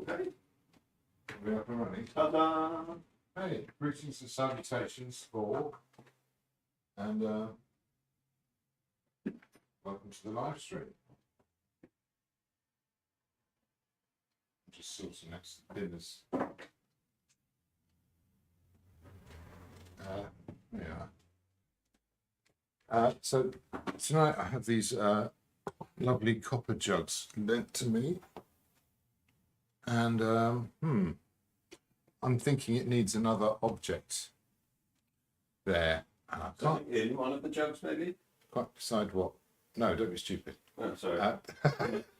Okay. We're up and running. Ta-da! Hey, greetings and salutations all, and welcome to the live stream. Just sorting out some dinners. So tonight I have these lovely copper jugs lent to me, and I'm thinking it needs another object there. And I can't Something in one of the jugs, maybe? quite decide what. No, don't be stupid. Oh, sorry.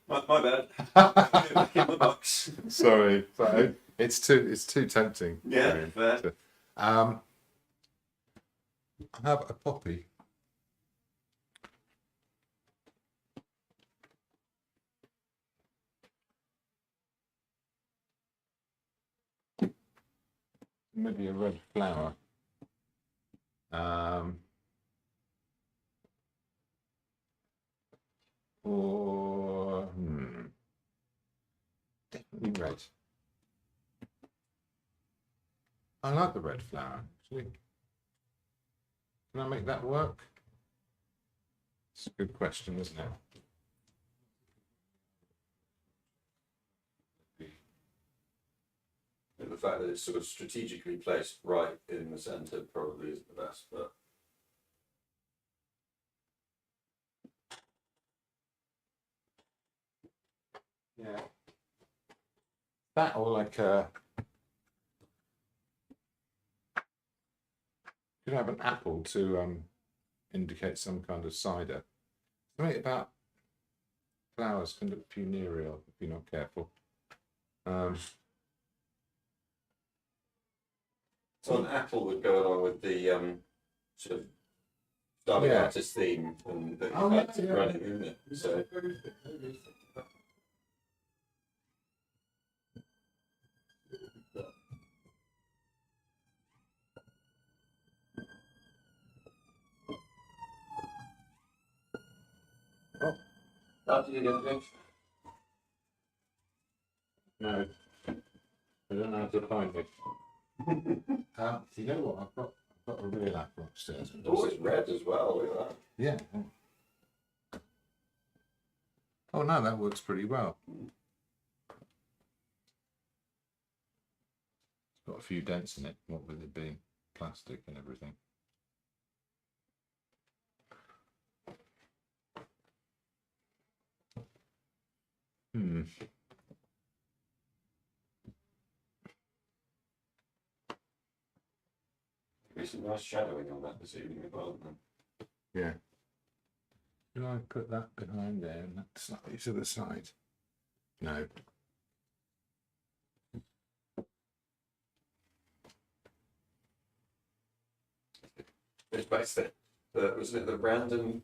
My bad. Back in the box. Sorry, it's too tempting. Yeah, fair. I have a poppy. Maybe a red flower. Or definitely red. I like the red flower, actually. Can I make that work? It's a good question, isn't it? And the fact that it's sort of strategically placed right in the centre probably isn't the best, but yeah. That or like could have an apple to indicate some kind of cider. Something about flowers can look funereal if you're not careful. so an apple would go along with the sort of starving artist theme and that you've had running, isn't it? So after you get James. No, I don't know how to find it. You know what? I've got a real apple upstairs. Oh, it's red as well, look at that. Yeah. Oh no, that works pretty well. It's got a few dents in it, what with it being plastic and everything. There's some nice shadowing on that this evening as well, isn't there? Yeah. Do I put that behind there and that slightly to the side? No. It's basically wasn't it the random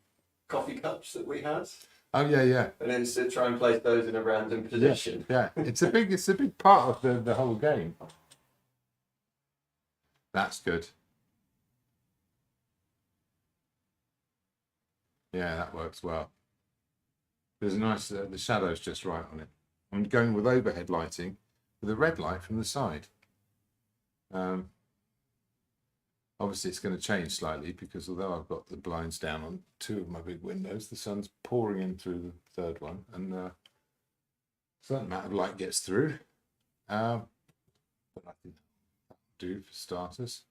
coffee cups that we had? Oh yeah. And then to try and place those in a random position. Yeah. It's a big part of the whole game. That's good. Yeah, that works well. There's a nice, the shadow's just right on it. I'm going with overhead lighting with a red light from the side. Obviously it's going to change slightly because although I've got the blinds down on two of my big windows, the sun's pouring in through the third one, and a certain amount of light gets through. But I think that'll do for starters.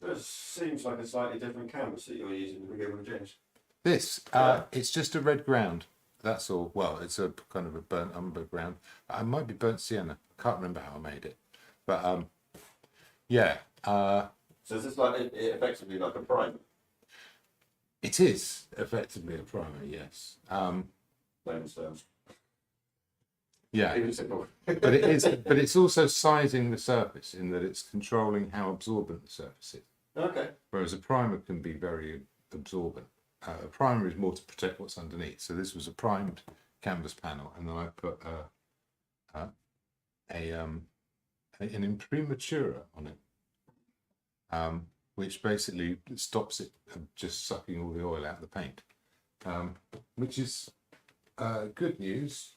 This seems like a slightly different canvas that you're using to begin with, James. This, it's just a red ground. That's all. Well, it's a kind of a burnt umber ground. It might be burnt sienna. I can't remember how I made it. But, yeah. So is this like effectively like a primer? It is effectively a primer, yes. Plain stones. Yeah. Even simple. But it is. But it's also sizing the surface in that it's controlling how absorbent the surface is. Okay. Whereas a primer can be very absorbent. A primer is more to protect what's underneath. So this was a primed canvas panel, and then I put an imprimatura on it, which basically stops it just sucking all the oil out of the paint, which is good news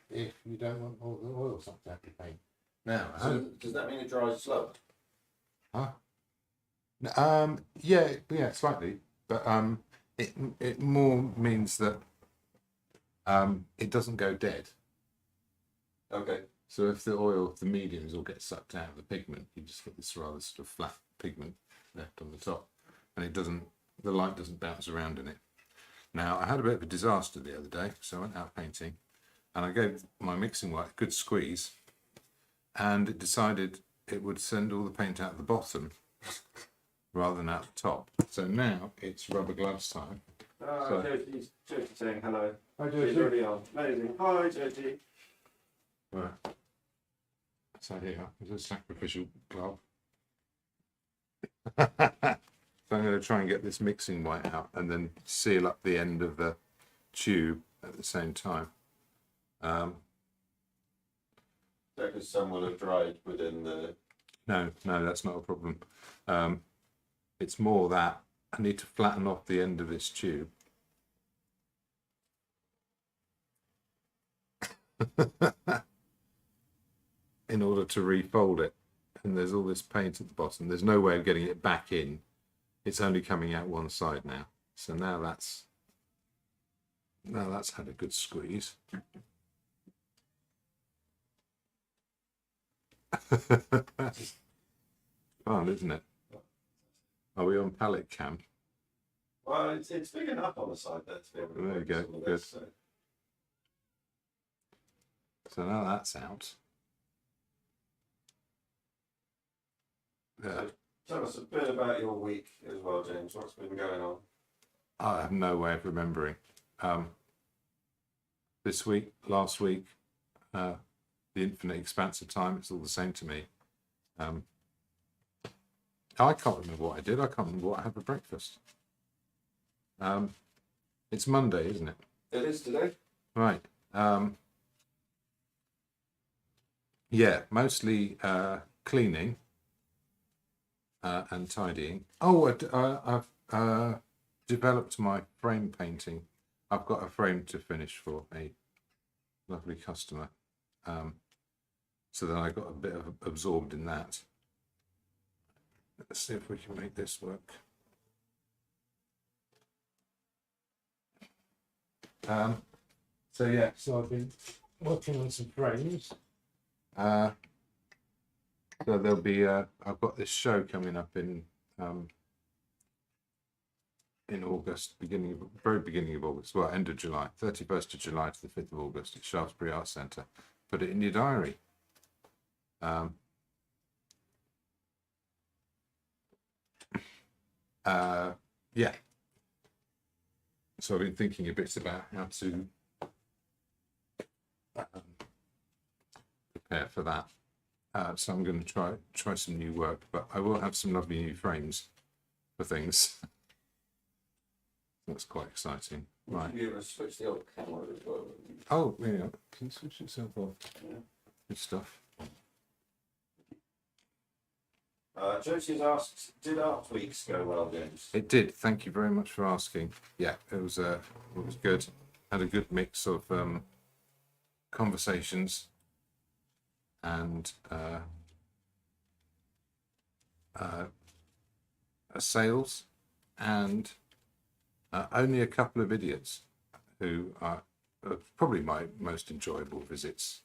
if you don't want all the oil sucked out of the paint. Now, So does that mean it dries slower? yeah, slightly, but it more means that it doesn't go dead. Okay. So if the mediums all get sucked out of the pigment, you just get this rather sort of flat pigment left on the top, and the light doesn't bounce around in it. Now, I had a bit of a disaster the other day, so I went out painting, and I gave my mixing white a good squeeze, and it decided it would send all the paint out the bottom rather than out the top. So now it's rubber gloves time. So, Jyoti saying hello. hi, She's already on. Amazing. Hi, Jyoti. Right. So here is a sacrificial glove. So I'm going to try and get this mixing white out and then seal up the end of the tube at the same time. Because some will have dried within the... No, that's not a problem. It's more that I need to flatten off the end of this tube. In order to refold it, and there's all this paint at the bottom. There's no way of getting it back in. It's only coming out one side now. So now that's had a good squeeze. Fun, isn't it? Are we on palette cam? Well, it's big enough on the side there to be able to... There you go, good. So now that's out. Yeah. Tell us a bit about your week as well, James. What's been going on? I have no way of remembering. This week, last week, the infinite expanse of time, it's all the same to me. I can't remember what I did. I can't remember what I had for breakfast. It's Monday, isn't it? It is today. Right. Yeah, mostly cleaning and tidying. Oh, I've developed my frame painting. I've got a frame to finish for a lovely customer. So then I got a bit of absorbed in that. Let's see if we can make this work. So yeah, so I've been working on some frames. So there'll be I've got this show coming up in August, very beginning of August, well, end of July, 31st of July to the 5th of August at Shaftesbury Arts Centre. Put it in your diary. Yeah. So I've been thinking a bit about how to prepare for that. So I'm going to try some new work, but I will have some lovely new frames for things. That's quite exciting. Right. You able to switch the old camera as well? Oh, yeah. Can you switch yourself off? Yeah. Good stuff. Josie's asked, did Art Weeks go well, James? It did. Thank you very much for asking. Yeah, it was good. Had a good mix of conversations and sales, and only a couple of idiots who are probably my most enjoyable visits.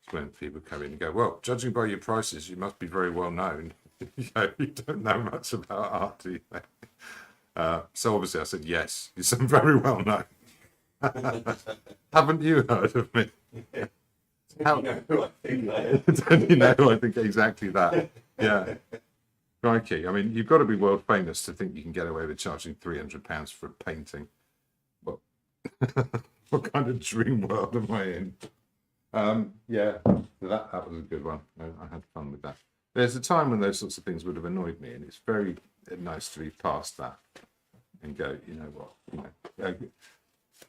It's when people come in and go, well, judging by your prices, you must be very well known. You don't know much about art, do you? So obviously I said, yes, I'm very well known. Haven't you heard of me? How? You know who I think that is. Don't you know? I think exactly that. Yeah. Crikey. I mean, you've got to be world famous to think you can get away with charging £300 for a painting. What? What kind of dream world am I in? Yeah, that was a good one. I had fun with that. There's a time when those sorts of things would have annoyed me, and it's very nice to be past that and go, you know what?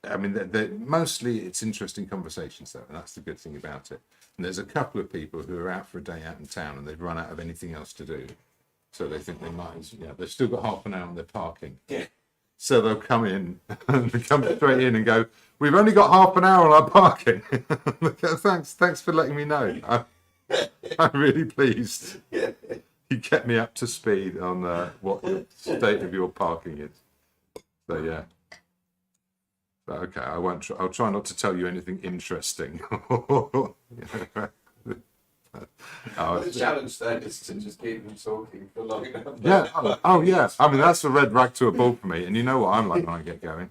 I mean, mostly it's interesting conversations, though, and that's the good thing about it. And there's a couple of people who are out for a day out in town, and they've run out of anything else to do, so they think they might. Yeah, they've still got half an hour on their parking. Yeah. So they'll come in and come straight in and go, we've only got half an hour on our parking. Thanks for letting me know. I'm really pleased. Yeah. You kept me up to speed on what the state of your parking is. So yeah. But okay, I won't. I'll try not to tell you anything interesting. The challenge then is to just keep them talking for long enough. Yeah. Oh, yeah. I mean, that's a red rag to a bull for me. And you know what I'm like when I get going.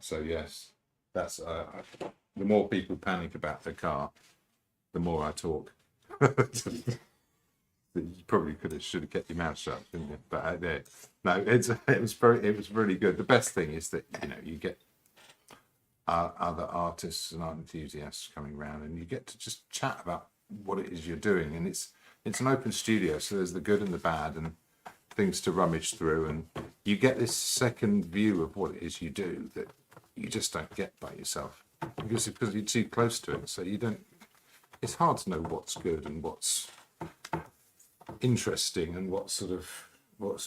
So yes, that's the more people panic about the car, the more I talk. You probably should have kept your mouth shut, didn't you? But no, it was really good. The best thing is that you get other artists and art enthusiasts coming around, and you get to just chat about what it is you're doing. And it's an open studio, so there's the good and the bad and things to rummage through, and you get this second view of what it is you do that you just don't get by yourself because you're too close to it. So you don't. It's hard to know what's good and what's interesting and what's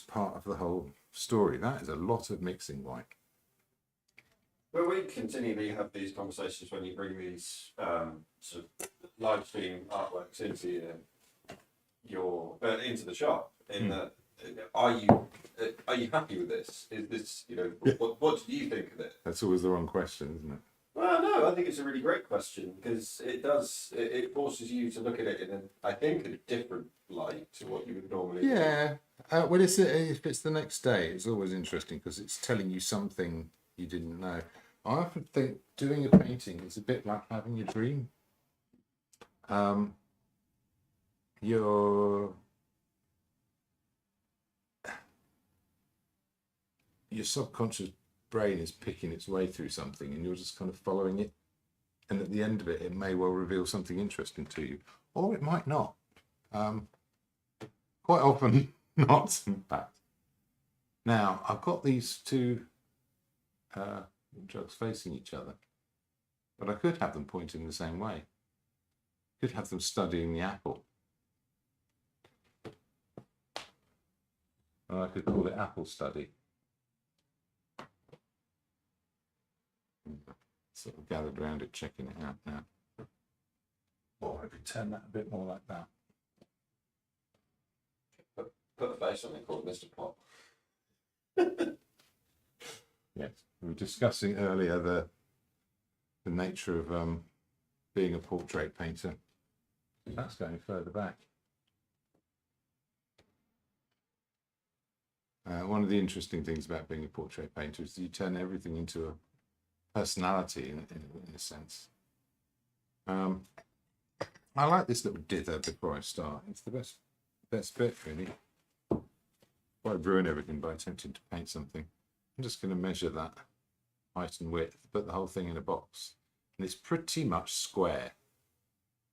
part of the whole story. That is a lot of mixing, like. Well, we continually have these conversations when you bring these sort of live stream artworks into into the shop. In that, are you happy with this? Is this what do you think of it? That's always the wrong question, isn't it? Well, no, I think it's a really great question because it forces you to look at it in a different light to what you would normally. Yeah. Well, if it's the next day, it's always interesting because it's telling you something you didn't know. I often think doing a painting is a bit like having a dream. Your subconscious brain is picking its way through something and you're just kind of following it, and at the end of it, it may well reveal something interesting to you, or it might not. Quite often not, in fact. Now, I've got these two jugs facing each other, but I could have them pointing the same way. Could have them studying the apple. And I could call it apple study. Sort of gathered around it, checking it out now. Or I could turn that a bit more like that. Put a face on it called Mr. Pop. Yes, we were discussing earlier the nature of being a portrait painter. That's going further back. One of the interesting things about being a portrait painter is that you turn everything into a personality in a sense. I like this little dither before I start. It's the best bit, really. Before I ruin everything by attempting to paint something, I'm just going to measure that height and width, put the whole thing in a box, and it's pretty much square,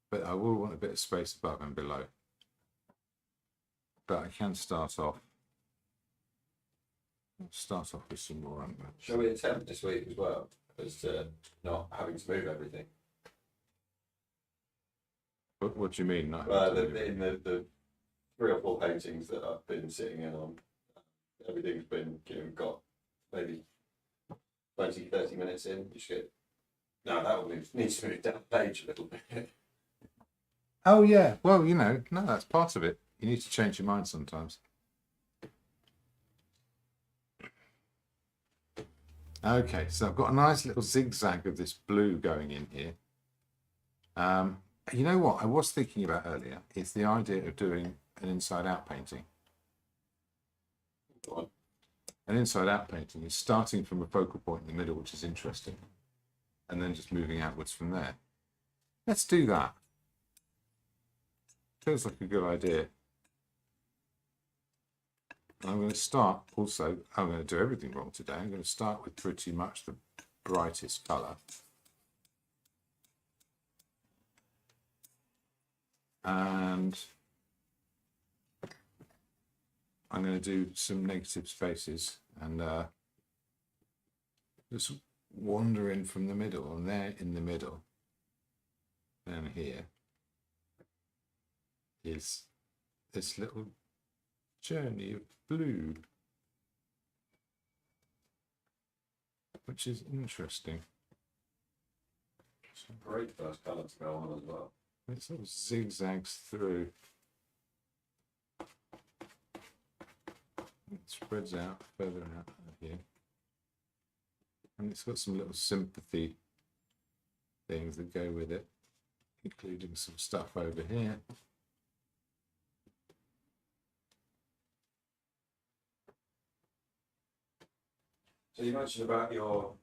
but I will want a bit of space above and below. But I can start off with some more umber. Shall we attempt this week as well, as to not having to move everything? What do you mean? In the 3 or 4 paintings that I've been sitting in on, everything's been got maybe 20-30 minutes in. You should no, that will needs to move down the page a little bit. Oh yeah, well no, that's part of it. You need to change your mind sometimes. Okay, so I've got a nice little zigzag of this blue going in here. You know what I was thinking about earlier is the idea of doing an inside-out painting. Go on. An inside-out painting is starting from a focal point in the middle, which is interesting, and then just moving outwards from there. Let's do that. Feels like a good idea. I'm going to start also, I'm going to do everything wrong today. I'm going to start with pretty much the brightest colour. And I'm going to do some negative spaces and just wander in from the middle, and there in the middle, down here, is this little journey of blue. which is interesting. It's a great first colour to go on as well. It sort of zigzags through. It spreads out further out here. And it's got some little sympathy things that go with it, including some stuff over here. So you mentioned about your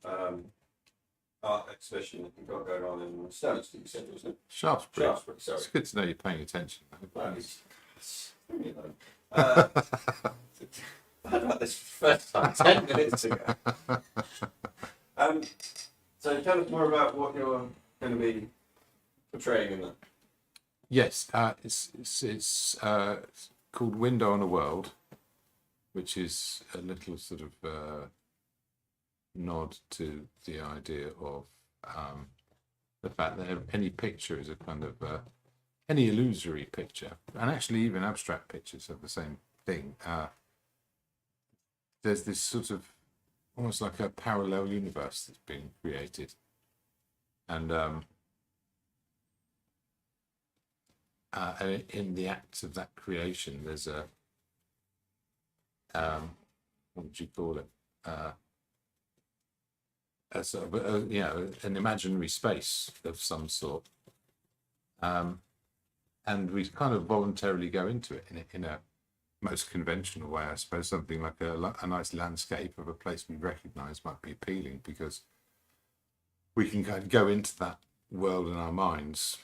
art exhibition that you've got going on in Stones, you said, wasn't it? Shaftesbury. Shaftesbury, sorry. It's good to know you're paying attention. Well, you know. I heard about this for the first time 10 minutes ago. So tell us more about what you're going to be portraying in that. Yes, it's called Window on a World, which is a little sort of nod to the idea of the fact that any picture is a kind of any illusory picture, and actually even abstract pictures have the same thing. There's this sort of almost like a parallel universe that's being created, and in the act of that creation, there's a what would you call it? A sort of an imaginary space of some sort, and we kind of voluntarily go into it in a most conventional way, I suppose. Something like a nice landscape of a place we recognise might be appealing, because we can kind of go into that world in our minds,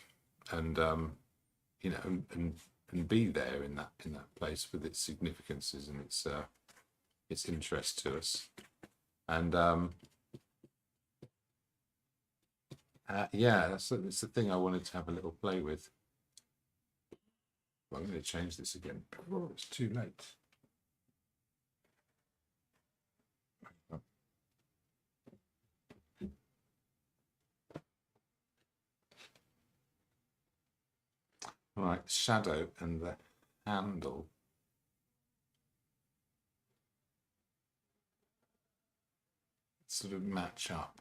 and and be there in that place with its significances and its interest to us, and that's the thing I wanted to have a little play with. Well, I'm going to change this again before it's too late. All right, shadow and the handle. Sort of match up.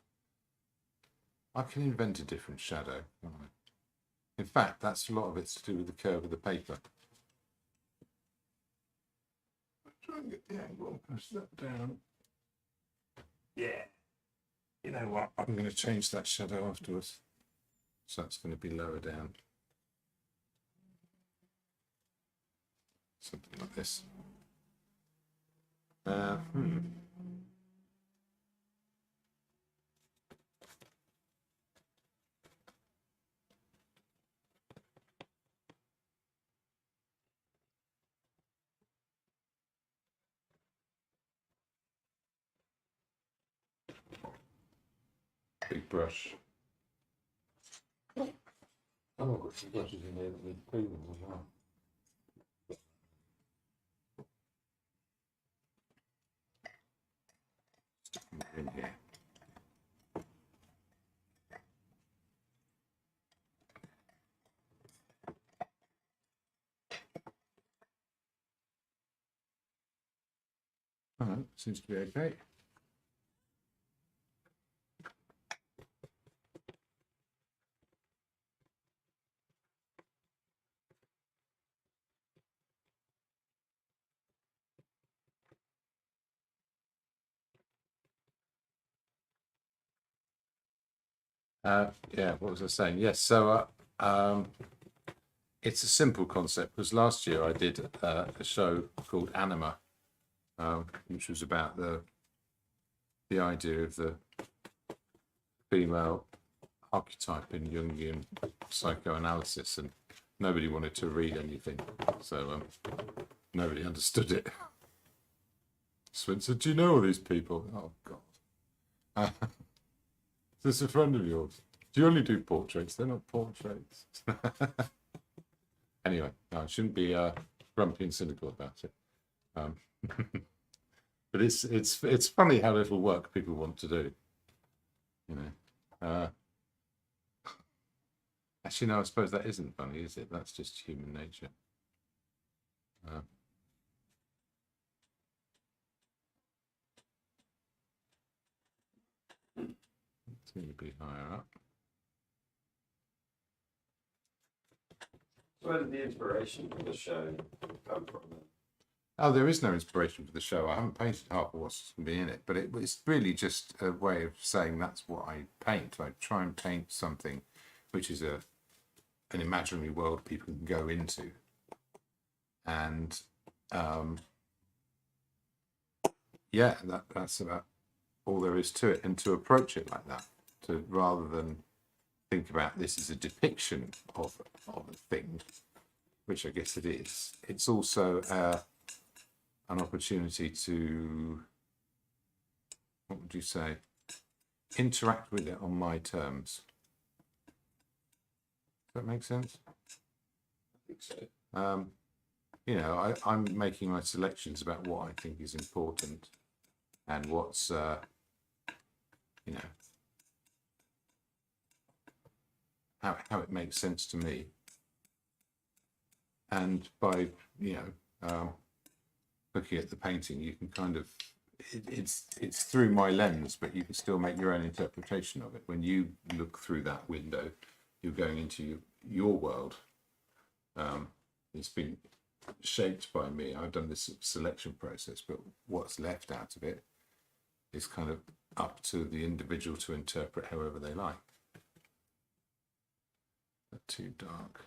I can invent a different shadow, can't I? In fact, that's a lot of it's to do with the curve of the paper. I'll try and get the angle, push that down. Yeah. You know what? I'm going to change that shadow afterwards. So that's going to be lower down. Something like this. Big brush. Oh, I've got some brushes in here that need cleaning as well. Stick them in here. All right, seems to be okay. What was I saying? Yes, so it's a simple concept, because last year I did a show called Anima, which was about the idea of the female archetype in Jungian psychoanalysis, and nobody wanted to read anything, so nobody understood it. Swin said, "Do you know all these people?" Oh God. Is this a friend of yours? Do you only do portraits? They're not portraits. Anyway, no, I shouldn't be grumpy and cynical about it. But it's funny how little work people want to do. You know. Actually, no, I suppose that isn't funny, is it? That's just human nature. Seem to be higher up. So where did the inspiration for the show come from then? Oh, there is no inspiration for the show. I haven't painted half of what's going to be in it, but it's really just a way of saying that's what I paint. I try and paint something which is an imaginary world people can go into. And yeah, that's about all there is to it. And to approach it like that, to rather than think about this as a depiction of a thing, which I guess it is, it's also an opportunity to, what would you say, interact with it on my terms. Does that make sense? I think so. You know, I'm making my selections about what I think is important and what's, you know, how it makes sense to me. And by, you know, looking at the painting, you can kind of, it's through my lens, but you can still make your own interpretation of it. When you look through that window, you're going into your world. It's been shaped by me. I've done this selection process, but what's left out of it is kind of up to the individual to interpret however they like. Not too dark.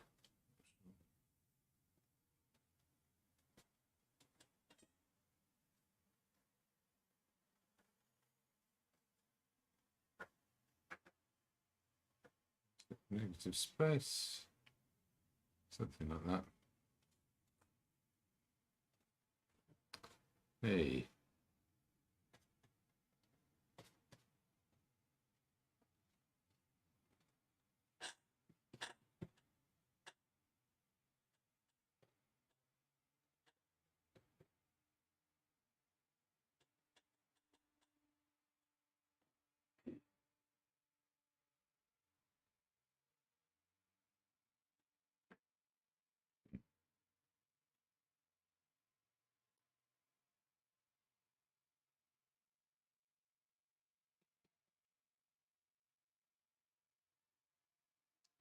Negative space, something like that. Hey.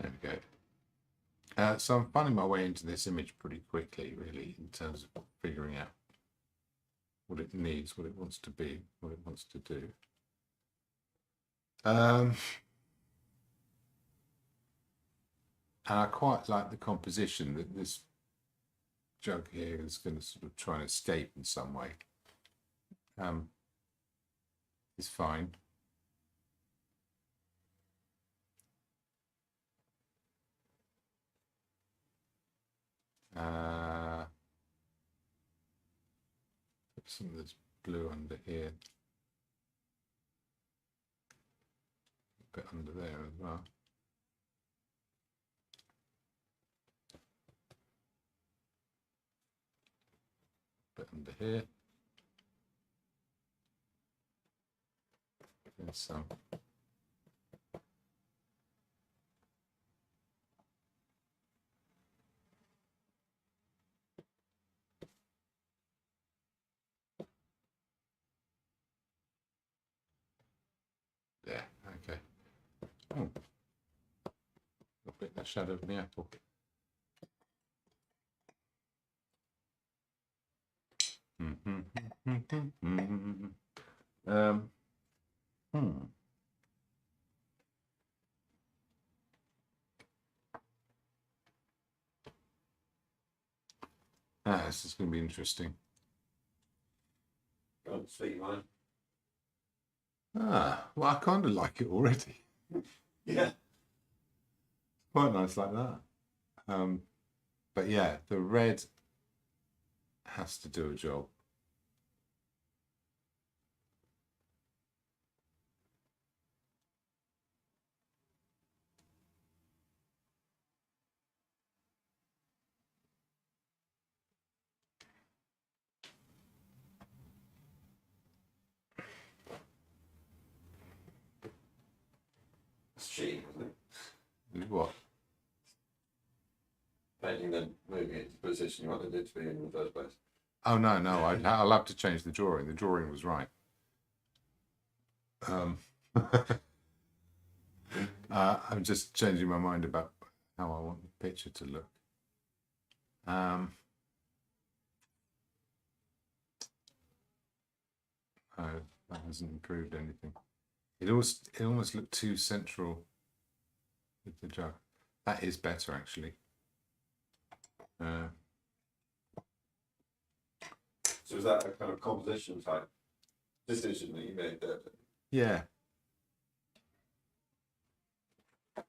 There we go. So I'm finding my way into this image pretty quickly, really, in terms of figuring out what it needs, what it wants to be, what it wants to do. And I quite like the composition that this jug here is going to sort of try and escape in some way. It's fine. Put some of this blue under here. A bit under there as well. A bit under here. There's some. There, okay. Oh, a bit of the shadow of the apple. This is going to be interesting. Go on, sweet wine. Well, I kind of like it already. Yeah. Quite nice like that. But yeah, the red has to do a job. It's cheating, isn't it? What? Painting then moving it to the position you wanted it to be in the first place. Oh no, I'll have to change the drawing. The drawing was right. I'm just changing my mind about how I want the picture to look. No, that hasn't improved anything. It almost looked too central with the jug. That is better, actually. So is that a kind of composition type decision that you made there? Yeah.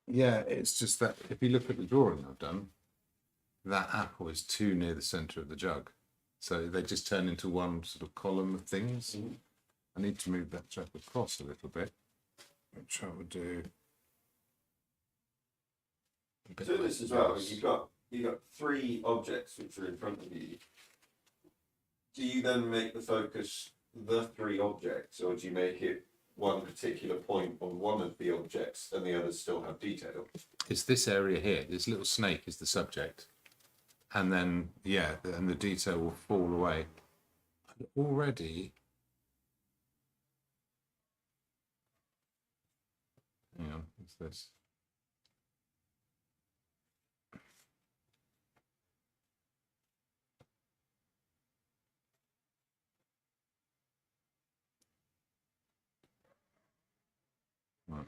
Yeah, it's just that if you look at the drawing I've done, that apple is too near the centre of the jug. So they just turn into one sort of column of things. Mm-hmm. I need to move that jug across a little bit, which I would do. So this as well, you've got 3 objects which are in front of you. Do you then make the focus the 3 objects, or do you make it one particular point on one of the objects and the others still have detail? It's this area here. This little snake is the subject. And then, yeah, and the detail will fall away. And already, hang on, what's this? Right.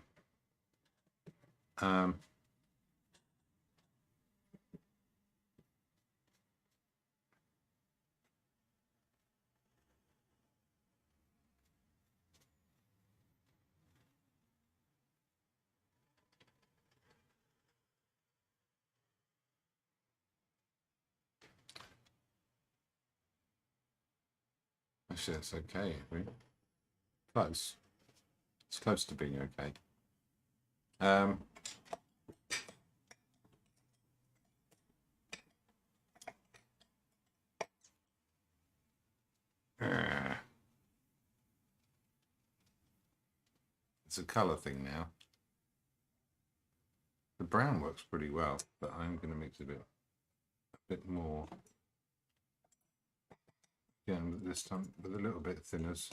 Actually, that's okay, I think. Close. It's close to being okay. It's a colour thing now. The brown works pretty well, but I'm going to mix it a bit more. Again, this time with a little bit of thinners.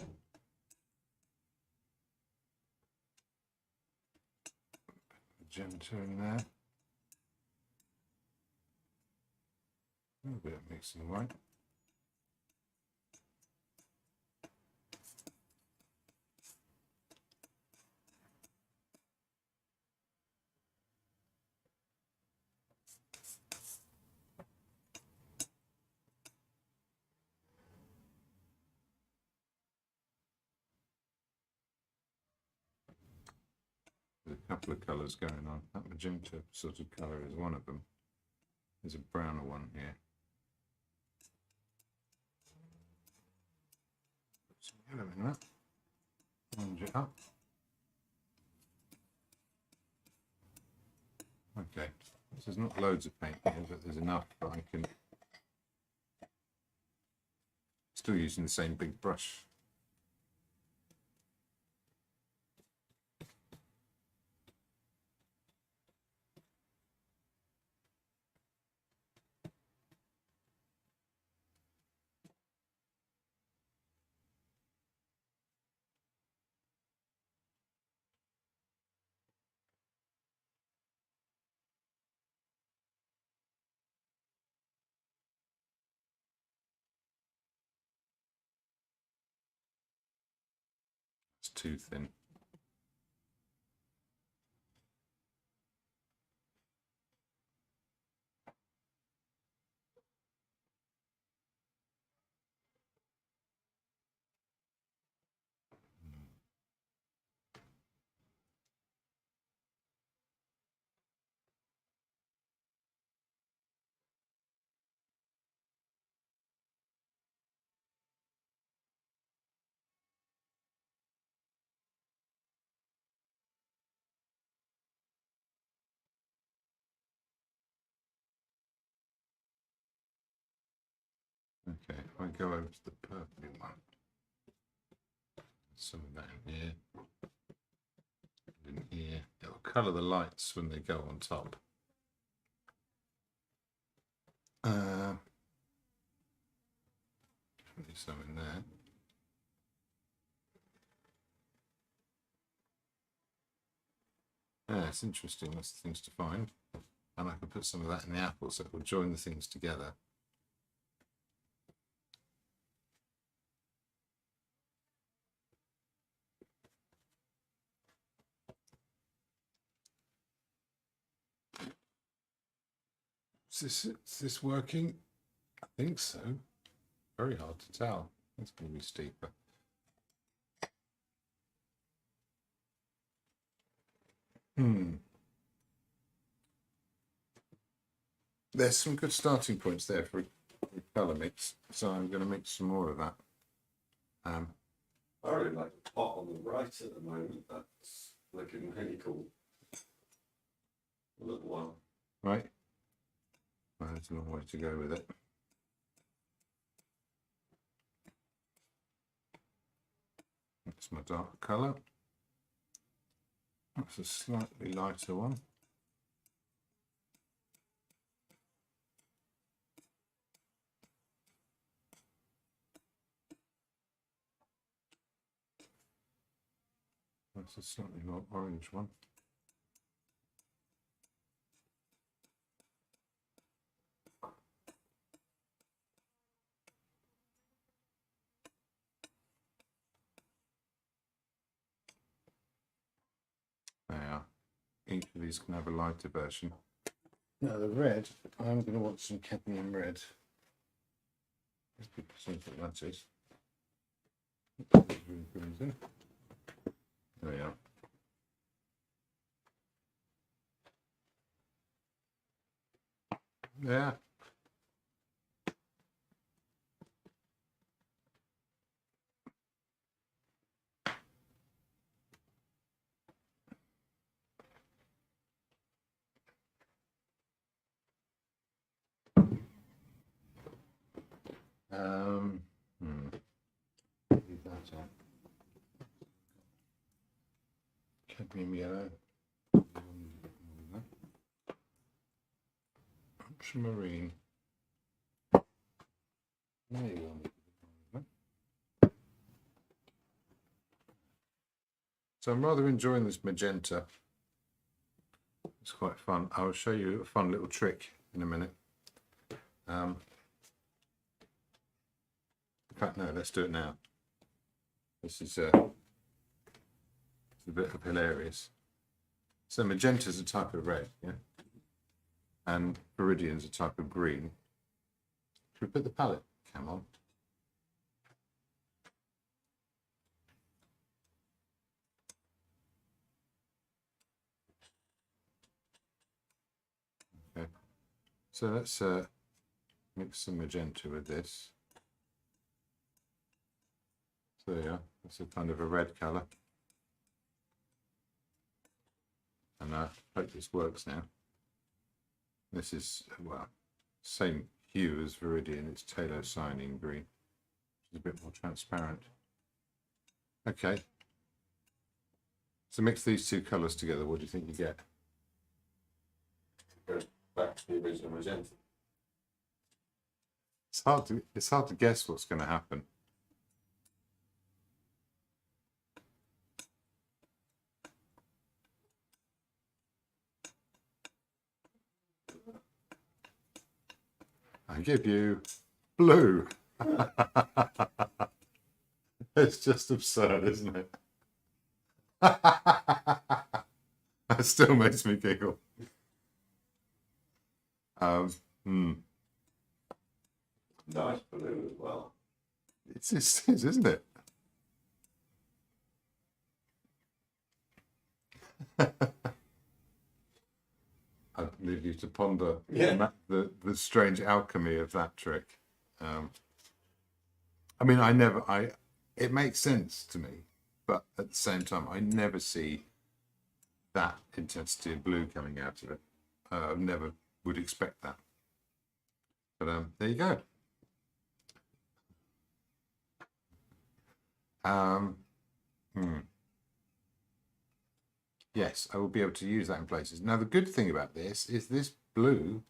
Magenta in there. A little bit of mixing white. There's a couple of colours going on. That magenta sort of colour is one of them. There's a browner one here. Put some yellow in that. Orange it up. Okay, so there's not loads of paint here, but there's enough that I can. Still using the same big brush. It's too thin. Okay, if I go over to the purple one, some of that in here, and in here, it'll colour the lights when they go on top. Some in there. Yeah, it's interesting. Lots of things to find. And I can put some of that in the apple so it will join the things together. Is this working? I think so. Very hard to tell. It's going to be steeper. There's some good starting points there for a colour mix, so I'm going to mix some more of that. I really like the pot on the right at the moment. That's looking really cool. A little one. Right. Well, there's a long way to go with it. That's my dark colour. That's a slightly lighter one. That's a slightly more orange one. There you are. Each of these can have a lighter version. Now the red, I'm going to want some cadmium red. Let's put some what that is. There we are. Yeah. Leave that out. Cadmium yellow. Ultramarine. There you go. So I'm rather enjoying this magenta. It's quite fun. I'll show you a fun little trick in a minute. In fact, no, let's do it now. This is a bit of hilarious. So magenta is a type of red, yeah, and viridian is a type of green. Should we put the palette cam on? Okay, so let's mix some magenta with this. So yeah, that's a kind of a red colour. And I hope this works now. This is, well, same hue as viridian, it's Taylor cyanin green, which is a bit more transparent. Okay. So mix these two colours together, what do you think you get? Go back to the original magenta. It's hard to guess what's going to happen. I give you blue. It's just absurd, isn't it? That still makes me giggle. Nice blue as well. It is, isn't it? I'd leave you to ponder the strange alchemy of that trick. I mean, it makes sense to me, but at the same time, I never see that intensity of blue coming out of it. I never would expect that. But there you go. Yes, I will be able to use that in places. Now, the good thing about this is this blue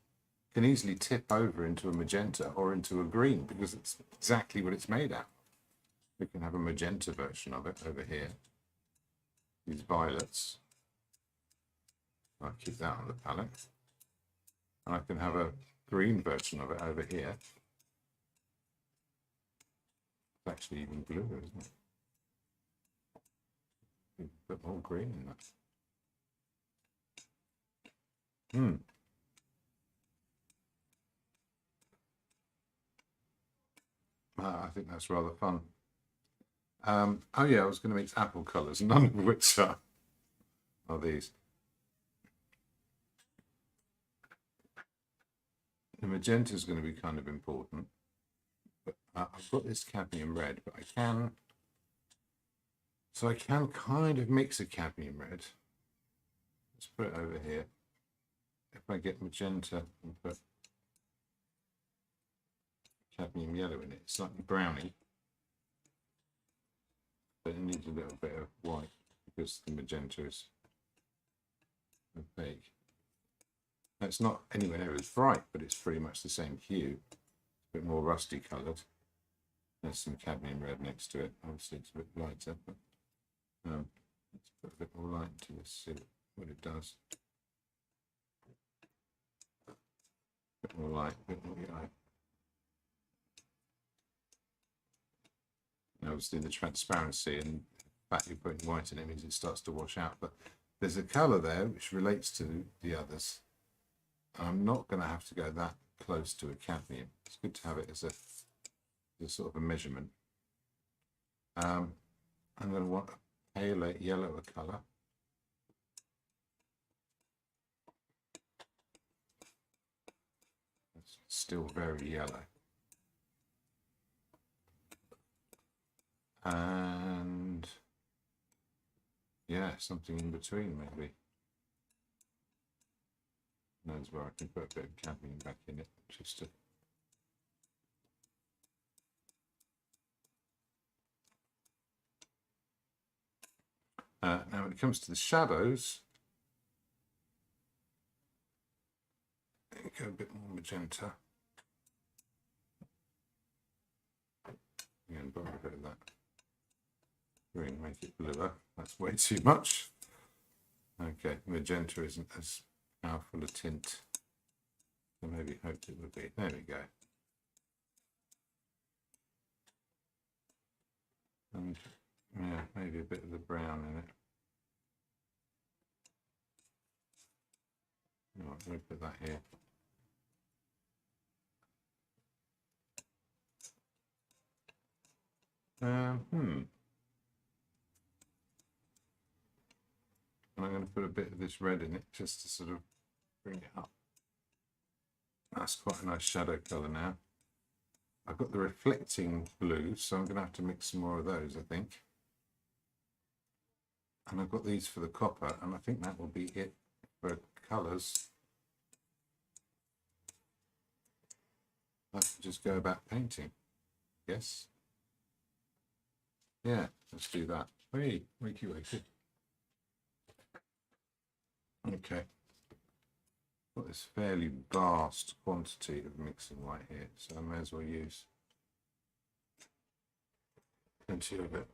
can easily tip over into a magenta or into a green because it's exactly what it's made out of. We can have a magenta version of it over here. These violets. I'll keep that on the palette. And I can have a green version of it over here. It's actually even bluer, isn't it? A bit more green in that. I think that's rather fun. Oh yeah, I was going to mix apple colours, none of which are these. The magenta is going to be kind of important, but I've got this cadmium red, but I can kind of mix a cadmium red. Let's put it over here. If I get magenta and put cadmium yellow in it, it's slightly browny, but it needs a little bit of white because the magenta is opaque. It's not anywhere near as bright, but it's pretty much the same hue. A bit more rusty coloured. There's some cadmium red next to it. Obviously, it's a bit lighter, but let's put a bit more light into this, see what it does. A bit more light, a bit more yellow. And obviously, the transparency and the fact you're putting white in it means it starts to wash out. But there's a colour there which relates to the others. I'm not going to have to go that close to a cadmium. It's good to have it as a sort of a measurement. I'm going to want a paler yellower colour. It's still very yellow. And yeah, something in between maybe. Knows where I can put a bit of cadmium back in it, just to now when it comes to the shadows, go a bit more magenta. Again, borrow a bit of that green, make it bluer. That's way too much. Okay, magenta isn't as powerful a tint. I maybe hoped it would be. There we go. And yeah, maybe a bit of the brown in it. Right, I'm going to put that here. And I'm going to put a bit of this red in it just to sort of bring it up. That's quite a nice shadow colour now. I've got the reflecting blue, so I'm going to have to mix some more of those, I think. And I've got these for the copper, and I think that will be it for colours. I can just go about painting. Yes. Yeah, let's do that. Hey, wakey wakey. Okay. Got this fairly vast quantity of mixing white here, so I may as well use plenty of it.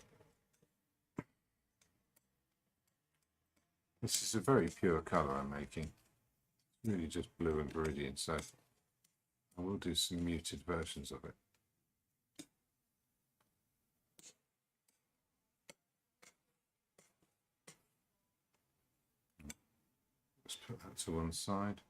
This is a very pure colour I'm making. It's really just blue and viridian, so I will do some muted versions of it. Let's put that to one side.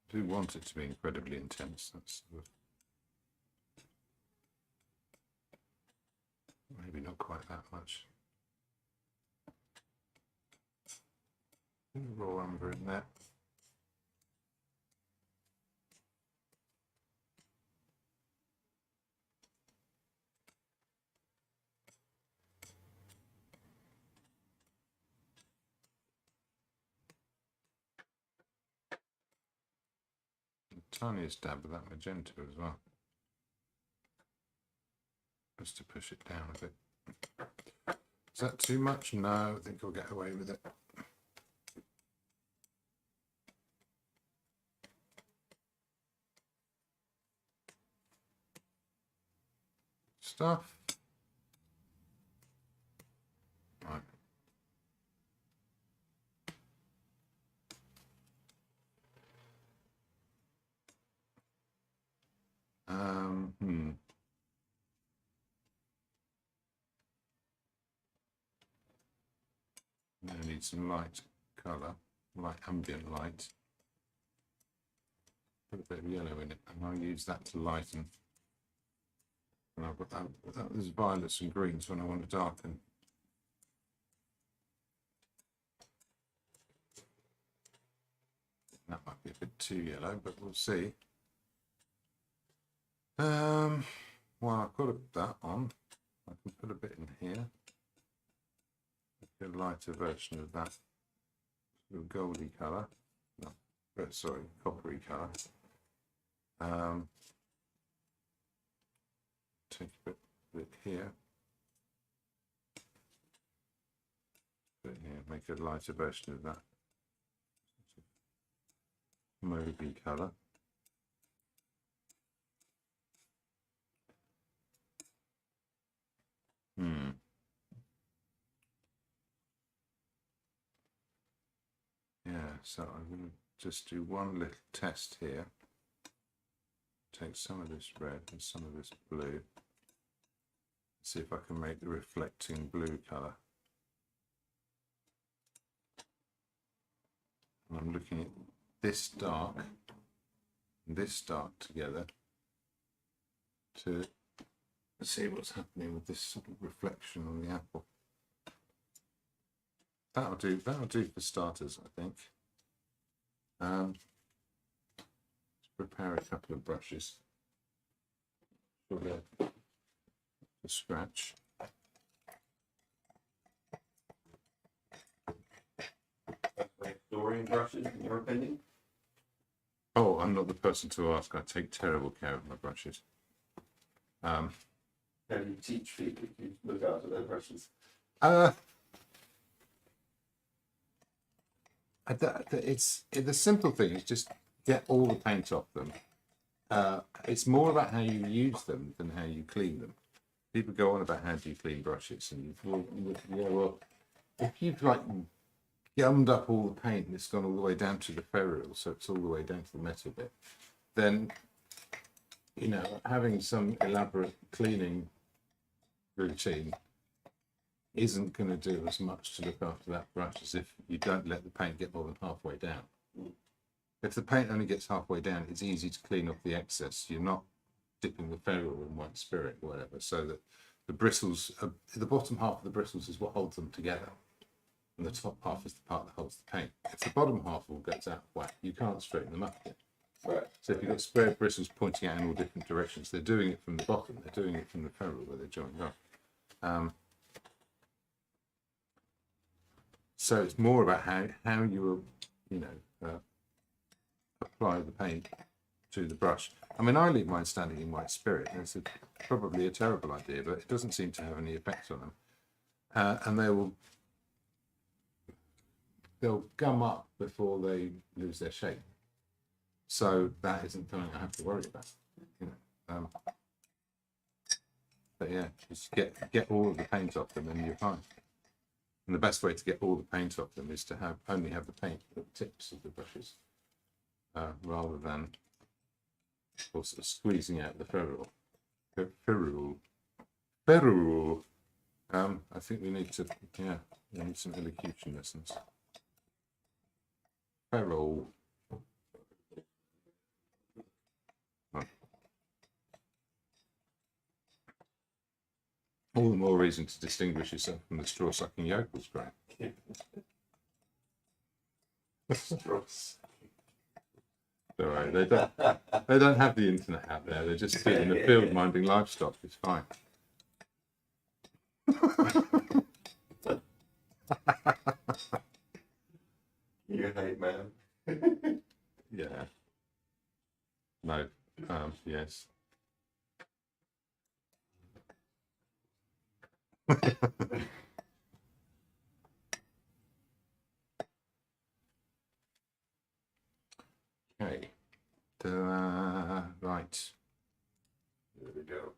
I do want it to be incredibly intense. That's sort of maybe not quite that much. Raw umber in there. Tiniest dab of that magenta as well, just to push it down a bit. Is that too much? No, I think I'll get away with it. stuff. Right. I need some light colour, light ambient light. Put a bit of yellow in it, and I'll use that to lighten. And I've got that there's violets and greens when I want to darken. That might be a bit too yellow, but we'll see. Well, I've got that on. I can put a bit in here. A lighter version of that sort of goldy colour. No, sorry, coppery colour. Take a bit here. Bit here. Make a lighter version of that mauvey colour. Yeah, so I'm going to just do one little test here. Take some of this red and some of this blue. See if I can make the reflecting blue colour. And I'm looking at this dark and this dark together to see what's happening with this sort of reflection on the apple. That'll do for starters, I think. Let's prepare a couple of brushes for the scratch. Storing brushes, in your opinion? Oh, I'm not the person to ask. I take terrible care of my brushes. How do you teach people to look after their brushes? The simple thing is just get all the paint off them. It's more about how you use them than how you clean them. People go on about how do you clean brushes, and well, if you've like gummed up all the paint and it's gone all the way down to the ferrule, so it's all the way down to the metal bit, then having some elaborate cleaning routine isn't going to do as much to look after that brush as if you don't let the paint get more than halfway down. If the paint only gets halfway down, it's easy to clean off the excess. You're not dipping the ferrule in white spirit or whatever, so that the bristles, the bottom half of the bristles is what holds them together, and the top half is the part that holds the paint. If the bottom half all goes out of whack, you can't straighten them up again. Right. So if you've got square bristles pointing out in all different directions, they're doing it from the bottom, they're doing it from the ferrule where they're joined up. So it's more about how you apply the paint to the brush. I mean, I leave mine standing in white spirit. It's probably a terrible idea, but it doesn't seem to have any effect on them. And they'll gum up before they lose their shape. So that isn't something I have to worry about. But yeah, just get all of the paint off them and you're fine. And the best way to get all the paint off them is to only have the paint at the tips of the brushes, rather than sort of squeezing out the ferrule. Ferrule. I think we need some elocution lessons. Ferrule. All the more reason to distinguish yourself from the straw-sucking yokels, Graham. Straws. All right, they don't have the internet out there. They're just in the field minding livestock. It's fine. You hate man. Yeah. No. Yes. Okay. Right. There we go.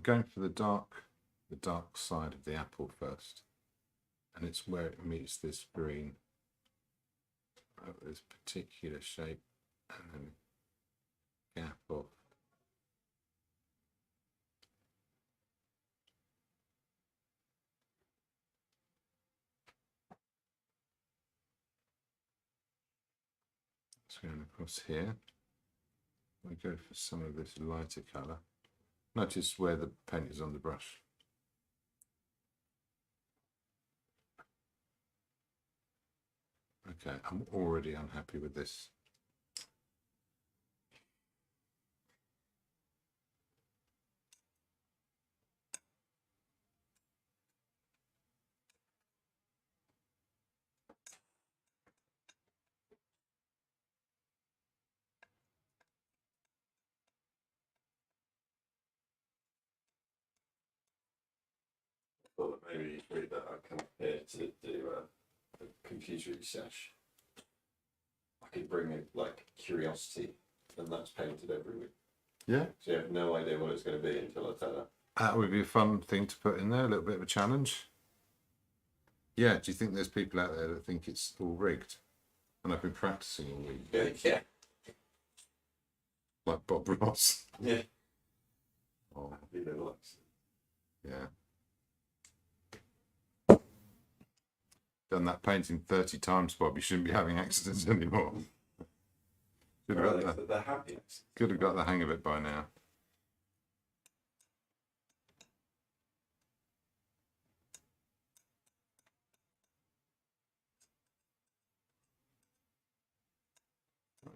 going for the dark side of the apple first, and it's where it meets this green, this particular shape, and then gap off. It's going across here. I go for some of this lighter colour. Notice where the paint is on the brush. Okay, I'm already unhappy with this. Thought that maybe you'd read that I come here to do a computer research. I could bring it like curiosity, and that's painted every week. Yeah. So you have no idea what it's going to be until I tell her. That would be a fun thing to put in there, a little bit of a challenge. Yeah, do you think there's people out there that think it's all rigged? And I've been practicing all week. Yeah. Like Bob Ross. Yeah. Oh, You know, like, yeah. Done that painting 30 times, Bob. You shouldn't be having accidents anymore. Could have they're happy. got the hang of it by now.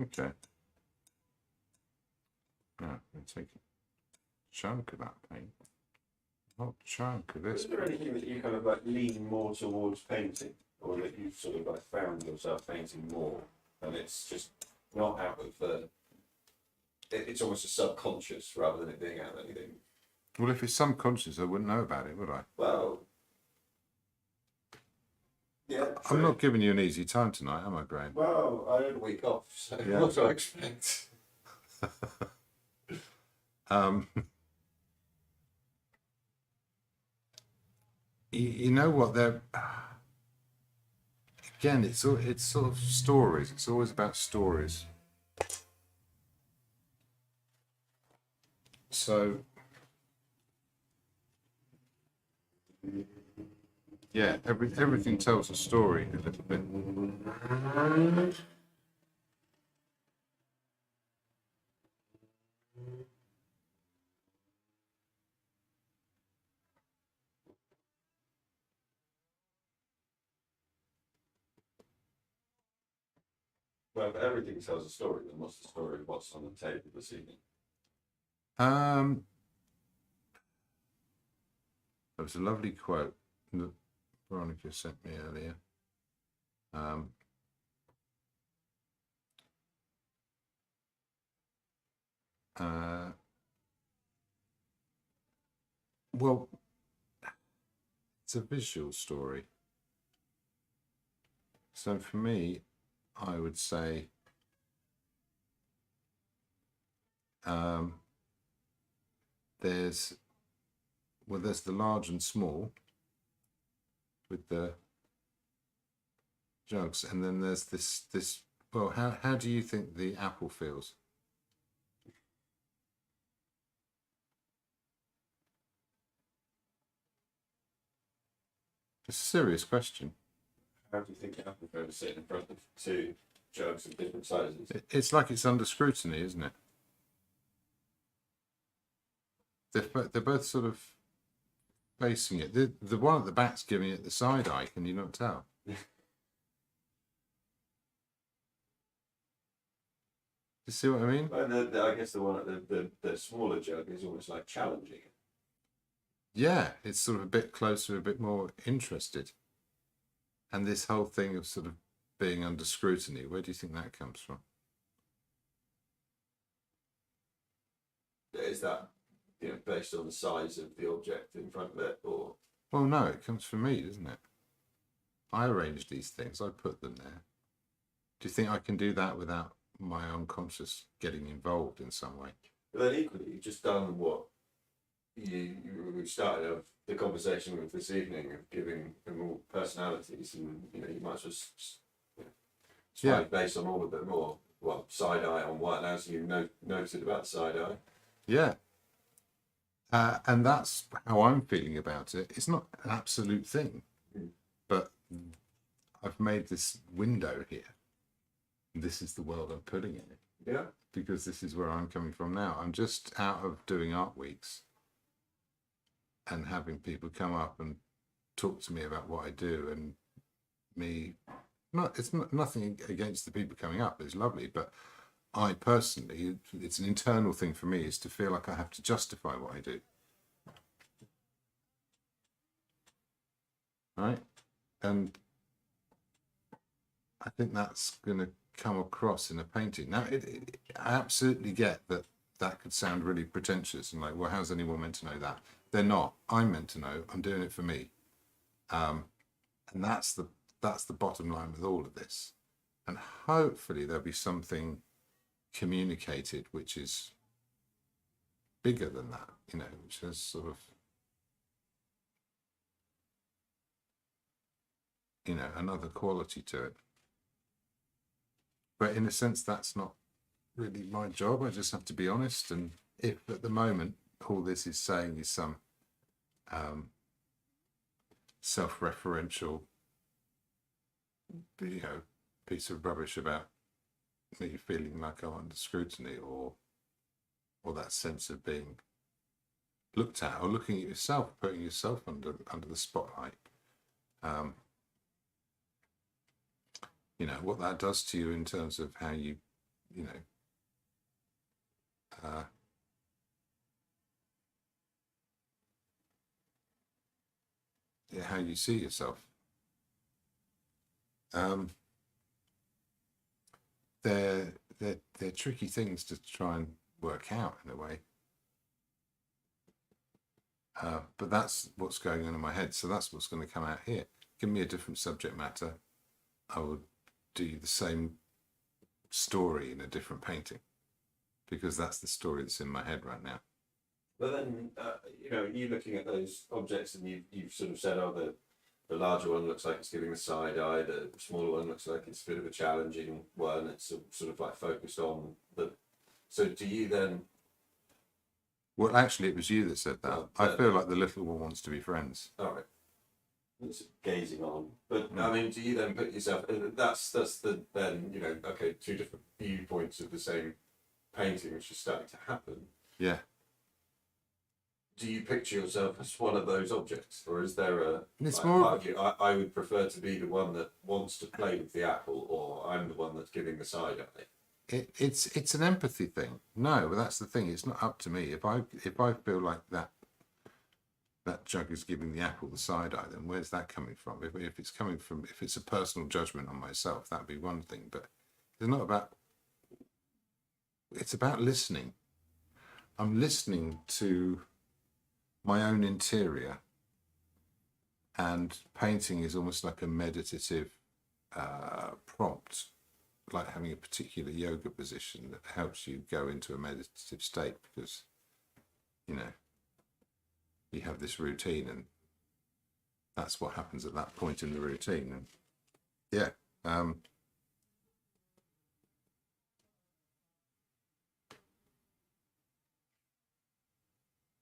Okay. Now, we'll take a chunk of that paint. A whole chunk of this. Is there anything that you kind of like lean more towards painting, or that you've sort of like found yourself painting more, and it's just not out of the? It's almost a subconscious rather than it being out of anything. Well, if it's subconscious, I wouldn't know about it, would I? Well, yeah. I'm not giving you an easy time tonight, am I, Graham? Well, I had a week off, so Yeah. what do I expect? You know what? They're again. It's sort of stories. It's always about stories. So yeah, everything tells a story a little bit. Well, if everything tells a story, then what's the story of what's on the table this evening? There was a lovely quote that Veronica sent me earlier. Well, it's a visual story. So for me, I would say there's the large and small with the jugs, and then there's this. Well, how do you think the apple feels? It's a serious question. How do you think the apple goes sitting in front of two jugs of different sizes? It's like it's under scrutiny, isn't it? They're both sort of facing it. The one at the back's giving it the side eye. Can you not tell? You see what I mean? Well, I guess the one at the smaller jug is almost like challenging. Yeah, it's sort of a bit closer, a bit more interested. And this whole thing of sort of being under scrutiny, where do you think that comes from? Is that based on the size of the object in front of it, or? Well, no, it comes from me, doesn't it? I arrange these things. I put them there. Do you think I can do that without my unconscious getting involved in some way? But then equally, you've just done what we started the conversation with this evening of giving them all personalities, and you might as well Yeah. smiley face on all of them, or well, side eye on one, as you noted about the side eye. Yeah. And that's how I'm feeling about it. It's not an absolute thing, but I've made this window here. This is the world I'm putting in it. Yeah. Because this is where I'm coming from now. I'm just out of doing art weeks and having people come up and talk to me about what I do, and it's nothing against the people coming up. It's lovely, but I personally, it's an internal thing for me, is to feel like I have to justify what I do. Right? And I think that's going to come across in a painting. Now, I absolutely get that could sound really pretentious and like, well, how's anyone meant to know that? They're not. I'm meant to know. I'm doing it for me. And that's the bottom line with all of this. And hopefully there'll be something communicated which is bigger than that, which has sort of, another quality to it. But in a sense, that's not really my job. I just have to be honest. And if at the moment all this is saying is some self-referential, piece of rubbish about me feeling like I'm under scrutiny, or that sense of being looked at, or looking at yourself, putting yourself under the spotlight, what that does to you in terms of how you, how you see yourself. They're tricky things to try and work out in a way. But that's what's going on in my head. So that's what's going to come out here. Give me a different subject matter, I would do the same story in a different painting, because that's the story that's in my head right now. But then, you're looking at those objects, and you've sort of said, oh, the larger one looks like it's giving the side eye, the smaller one looks like it's a bit of a challenging one, it's sort of like focused on the... So do you then... Well, actually, it was you that said that. Well, I feel like the little one wants to be friends. All right. It's gazing on. But, I mean, do you then put yourself... That's the then, okay, two different viewpoints of the same painting, which is starting to happen. Yeah. Do you picture yourself as one of those objects, or is there a... It's like, more... part of you, I would prefer to be the one that wants to play with the apple, or I'm the one that's giving the side eye. It's an empathy thing. No, but that's the thing. It's not up to me. If I feel like that jug is giving the apple the side eye, then where's that coming from? If it's coming from, if it's a personal judgment on myself, that'd be one thing. But it's not about... It's about listening. I'm listening to my own interior, and painting is almost like a meditative prompt, like having a particular yoga position that helps you go into a meditative state, because you have this routine, and that's what happens at that point in the routine. And yeah,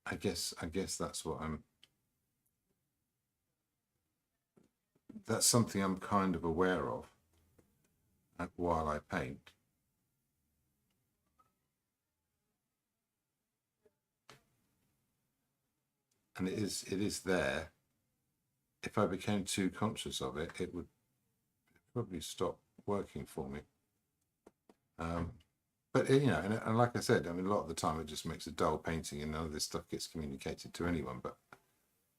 I guess that's what that's something I'm kind of aware of while I paint. And it is there. If I became too conscious of it, it would probably stop working for me. But and like I said, I mean, a lot of the time it just makes a dull painting, and none of this stuff gets communicated to anyone. But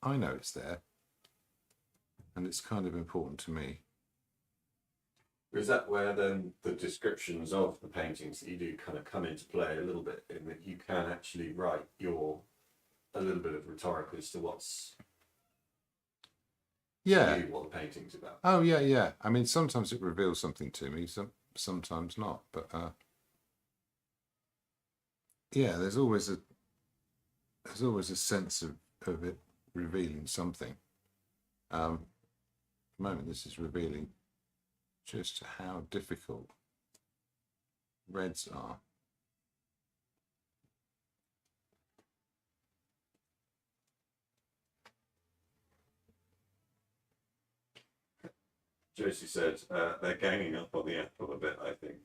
I know it's there, and it's kind of important to me. Is that where then the descriptions of the paintings that you do kind of come into play a little bit, in that you can actually write a little bit of rhetoric as to what's... Yeah. What the painting's about. Oh yeah. I mean, sometimes it reveals something to me, sometimes not. But yeah, there's always there's always a sense of it revealing something. At the moment, this is revealing just how difficult reds are. Josie said they're ganging up on the apple a bit, I think.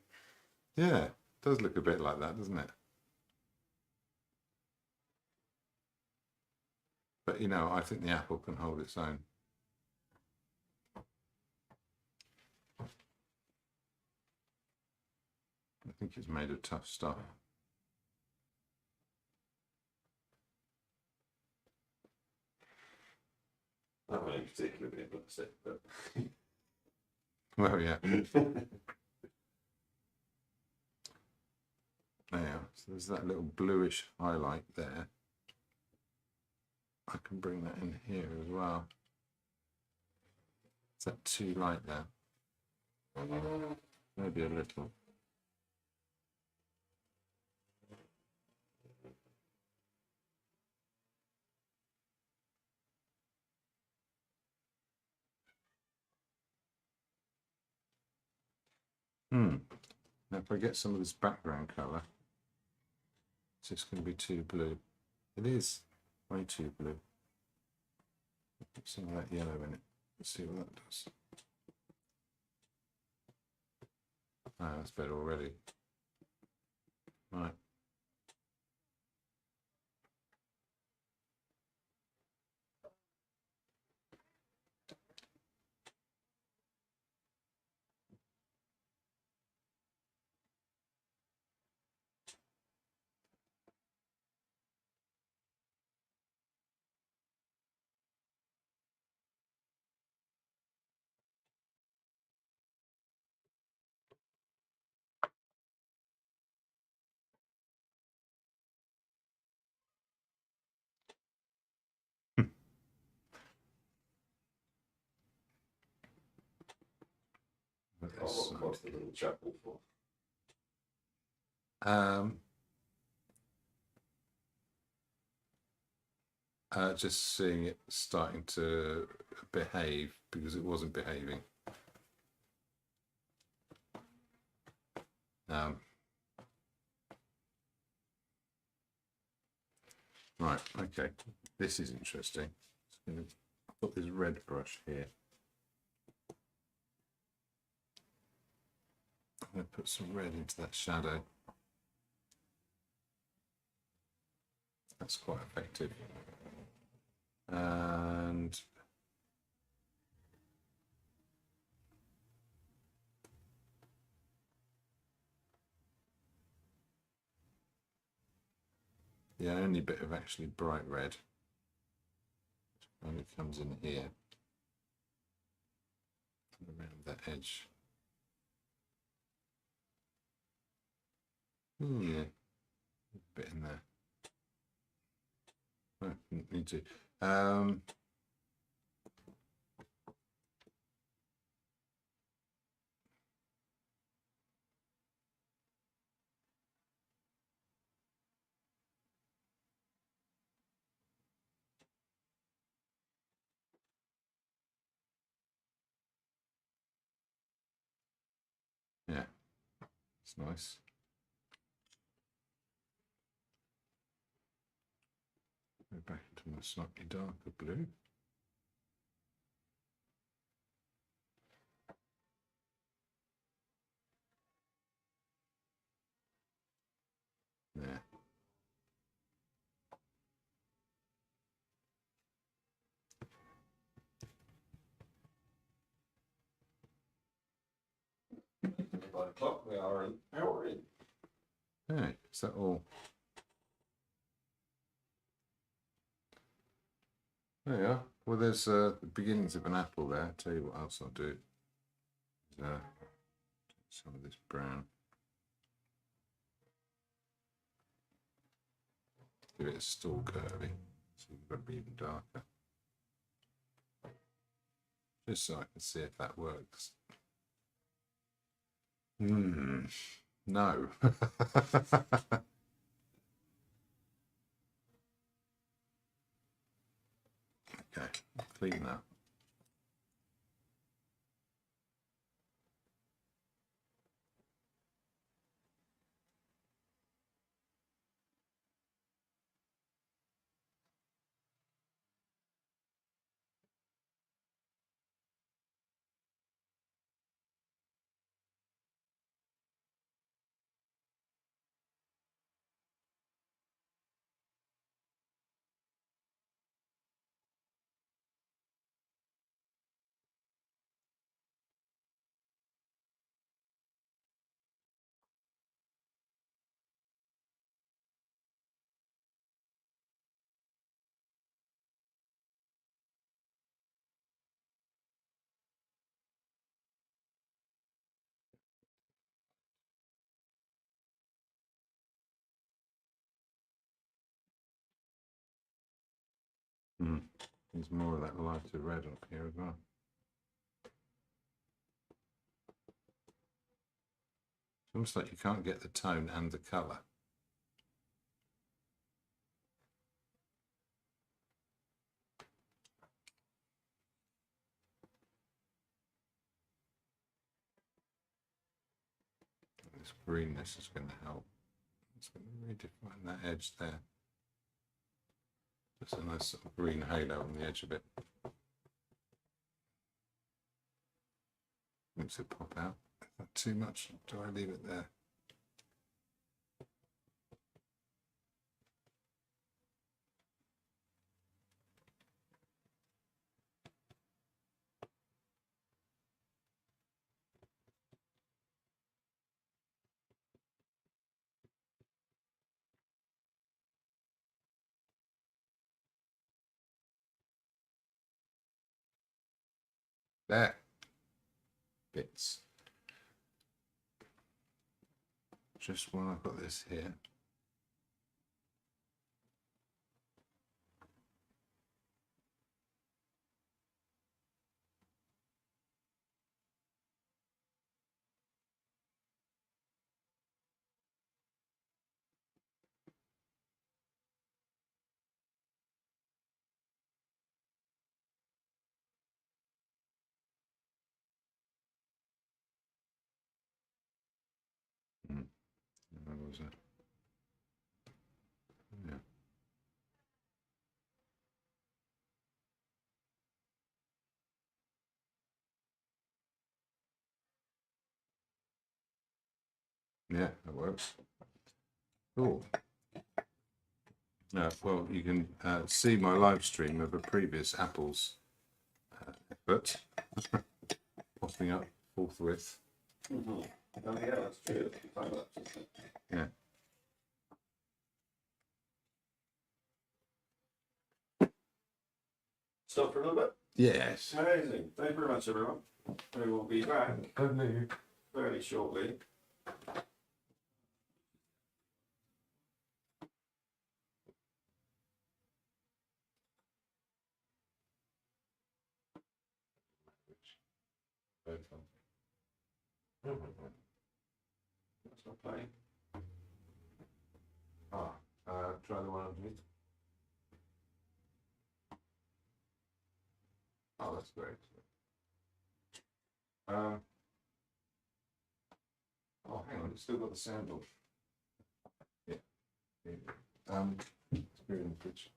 Yeah, it does look a bit like that, doesn't it? But, you know, I think the apple can hold its own. I think it's made of tough stuff. That one in particular being plastic, but Well, yeah. Now, so there's that little bluish highlight there. I can bring that in here as well. Is that too light there? Maybe a little. Now if I get some of this background colour, it's just going to be too blue. It is way too blue. Put some of that yellow in it. Let's see what that does. Ah, that's better already. Right. what's the little chapel for? Just seeing it starting to behave because it wasn't behaving. Right, okay, this is interesting. I've got this red brush here. I'm going to put some red into that shadow. That's quite effective. And the only bit of actually bright red only comes in here and around that edge. Oh yeah, a bit in there. I didn't need to. Yeah, it's nice. Go back into my slightly darker blue. There. By the clock, we are an hour in. Hey, is that all? There you are. Well, there's the beginnings of an apple there. I'll tell you what else I'll do. Some of this brown. Give it a stalk early, so you've got to be even darker. Just so I can see if that works. No. Okay, clean that. There's more of that lighter red up here as well. It's almost like you can't get the tone and the colour. This greenness is going to help. It's going to redefine that edge there. There's a nice sort of green halo on the edge of it. Makes it pop out. Is that too much? Do I leave it there? There. Bits. Just when I've got this here. Where was it? Yeah. Yeah, that works. Cool. Well, you can see my live stream of a previous Apple's effort popping up forthwith. Oh yeah, that's true. Time lapse, isn't it? Yeah. Stop for a little bit. Yes. Amazing. Thank you very much, everyone. We will be back fairly shortly. That's not playing. Try the one underneath. Oh, that's great. Oh, hang on, it's still got the sound on. Yeah. Screw in the fridge.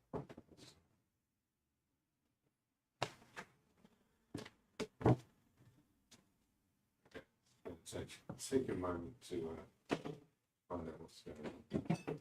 Take a moment to find out what's going on.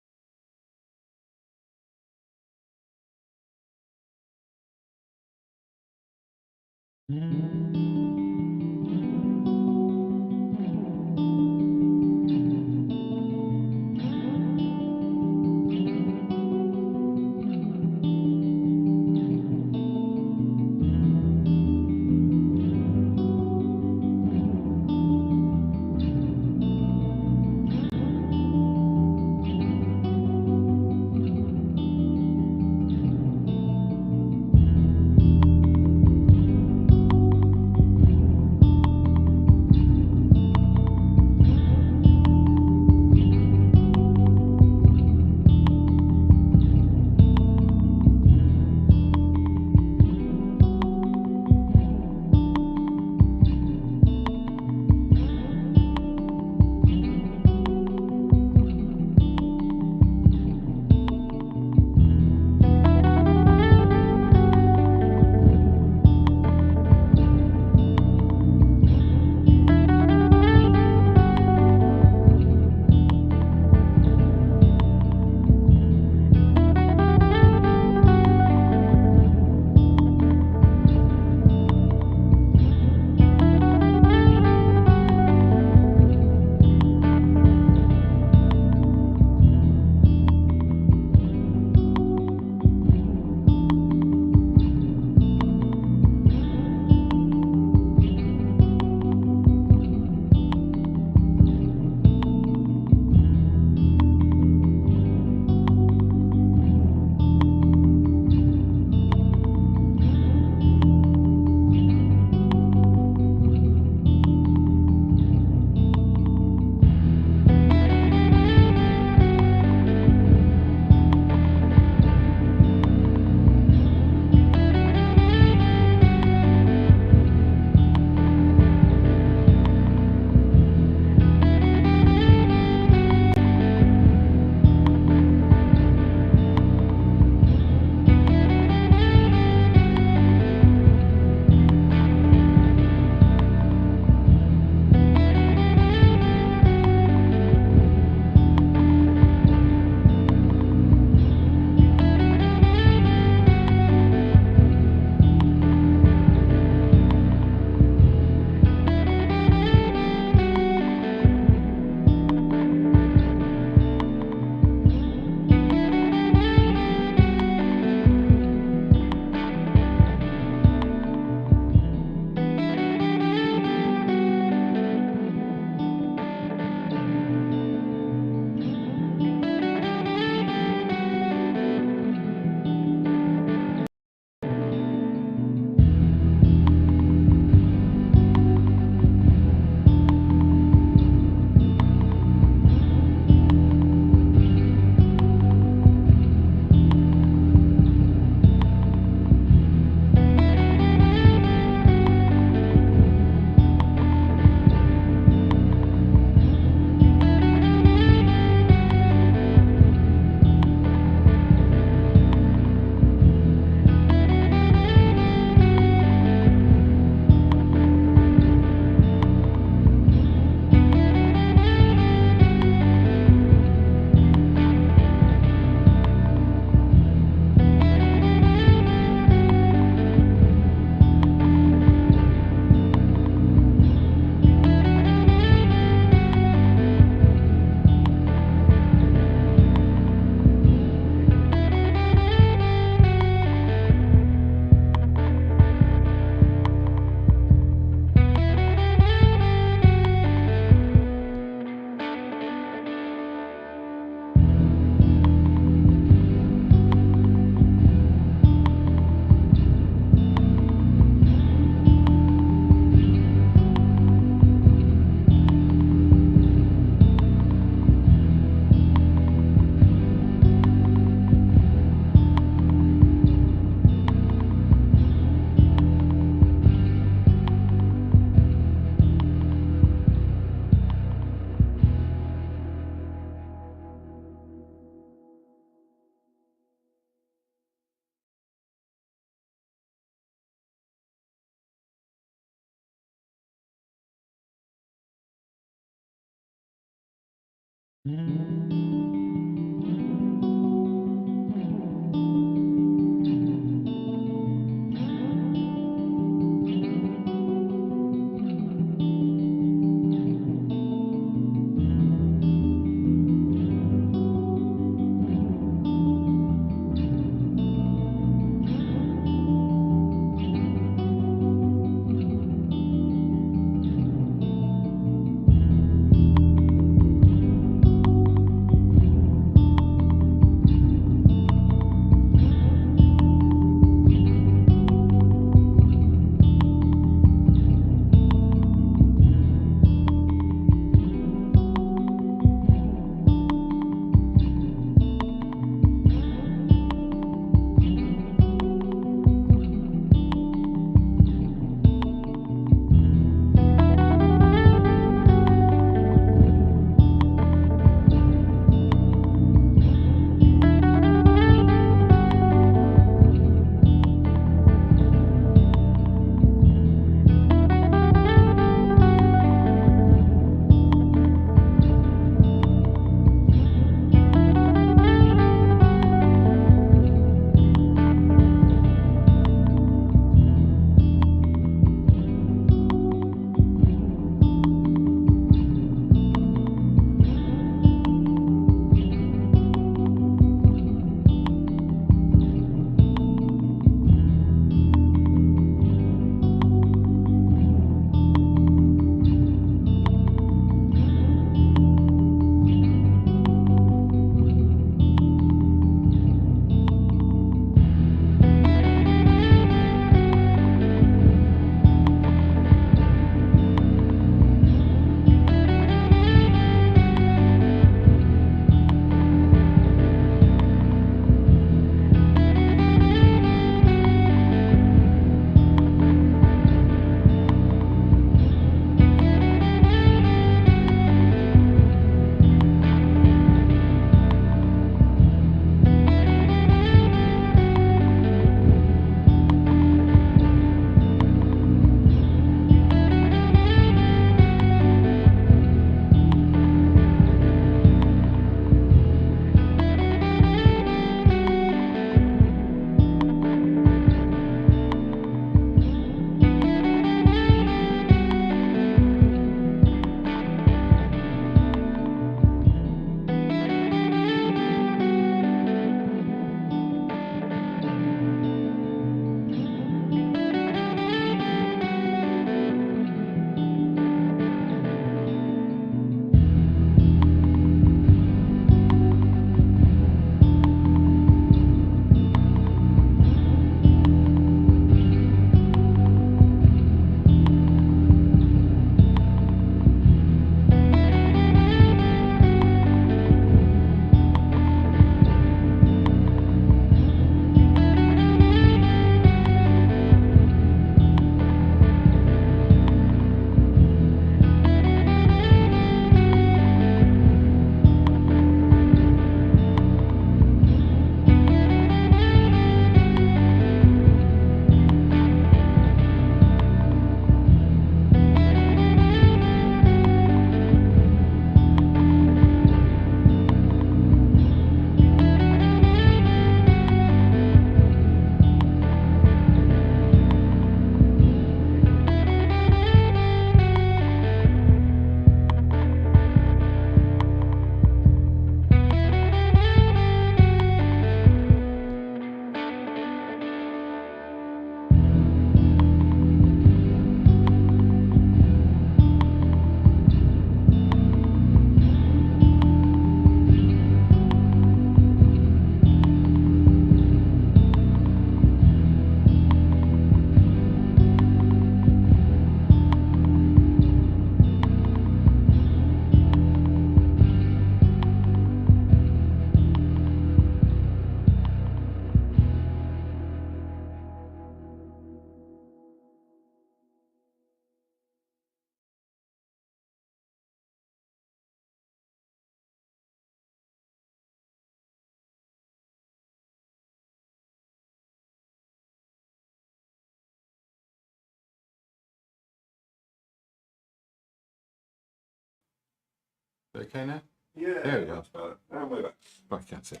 Okay now? Yeah, There we go. that's better. And we're back. Back at it.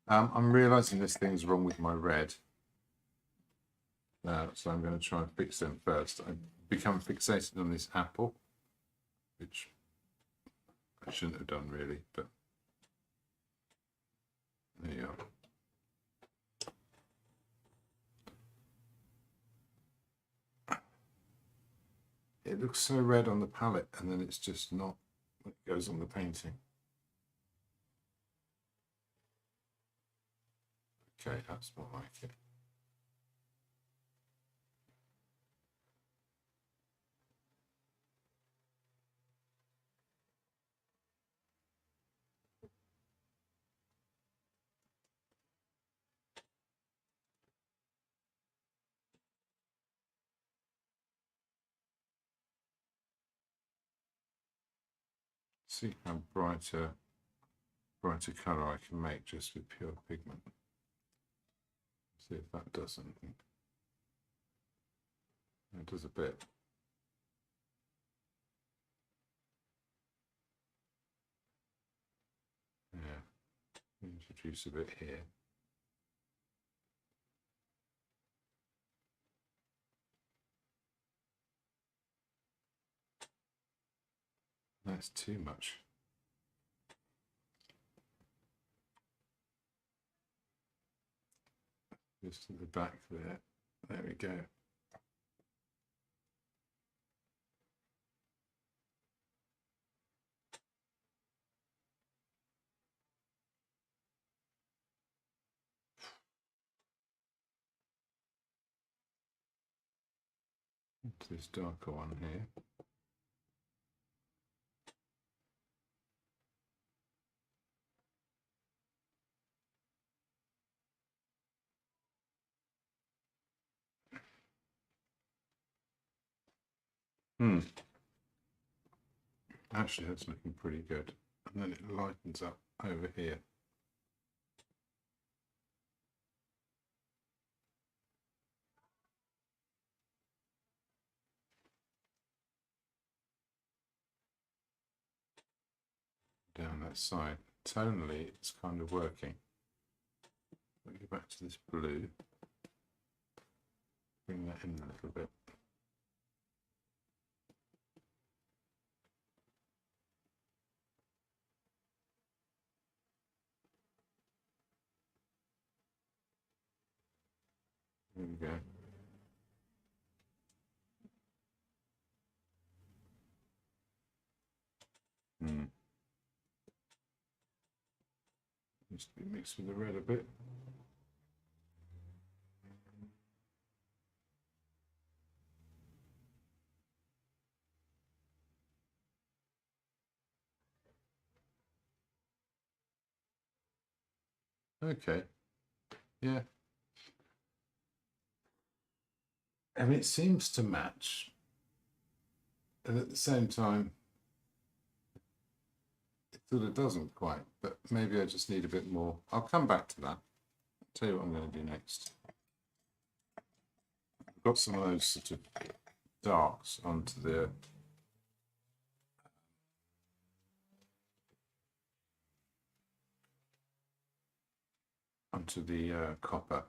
I'm realising this thing's wrong with my red. So I'm going to try and fix them first. I've become fixated on this apple, which I shouldn't have done really, but there you are. It looks so red on the palette, and then it's just not when it goes on the painting. Okay, that's more like it. See how brighter colour I can make just with pure pigment. See if that does anything. It does a bit. Yeah, introduce a bit here. That's too much. Just at the back there. There we go. This darker one here. Actually, that's looking pretty good. And then it lightens up over here. Down that side. Tonally, it's kind of working. Let me go back to this blue. Bring that in a little bit. There we go. Needs to be mixed with the red a bit. Okay. Yeah. And it seems to match. And at the same time, it sort of doesn't quite, but maybe I just need a bit more. I'll come back to that. I'll tell you what I'm going to do next. I've got some of those sort of darks onto the copper.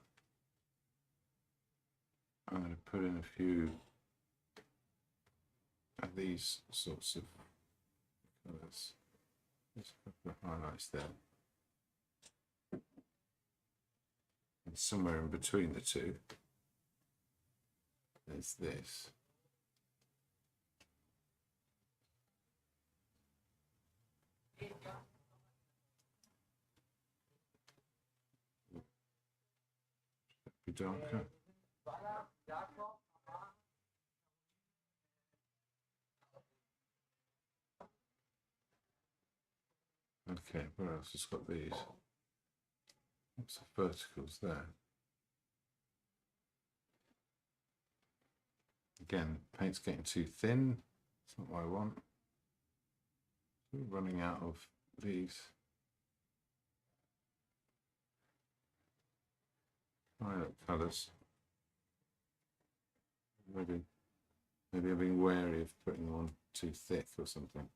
I'm going to put in a few of these sorts of colours. There's a couple of highlights there. And somewhere in between the two, there's this. Be darker. Okay, where else has got these? What's the verticals there? Again, paint's getting too thin. That's not what I want. We're running out of these. Violet colours. Maybe I'm being wary of putting them on too thick or something.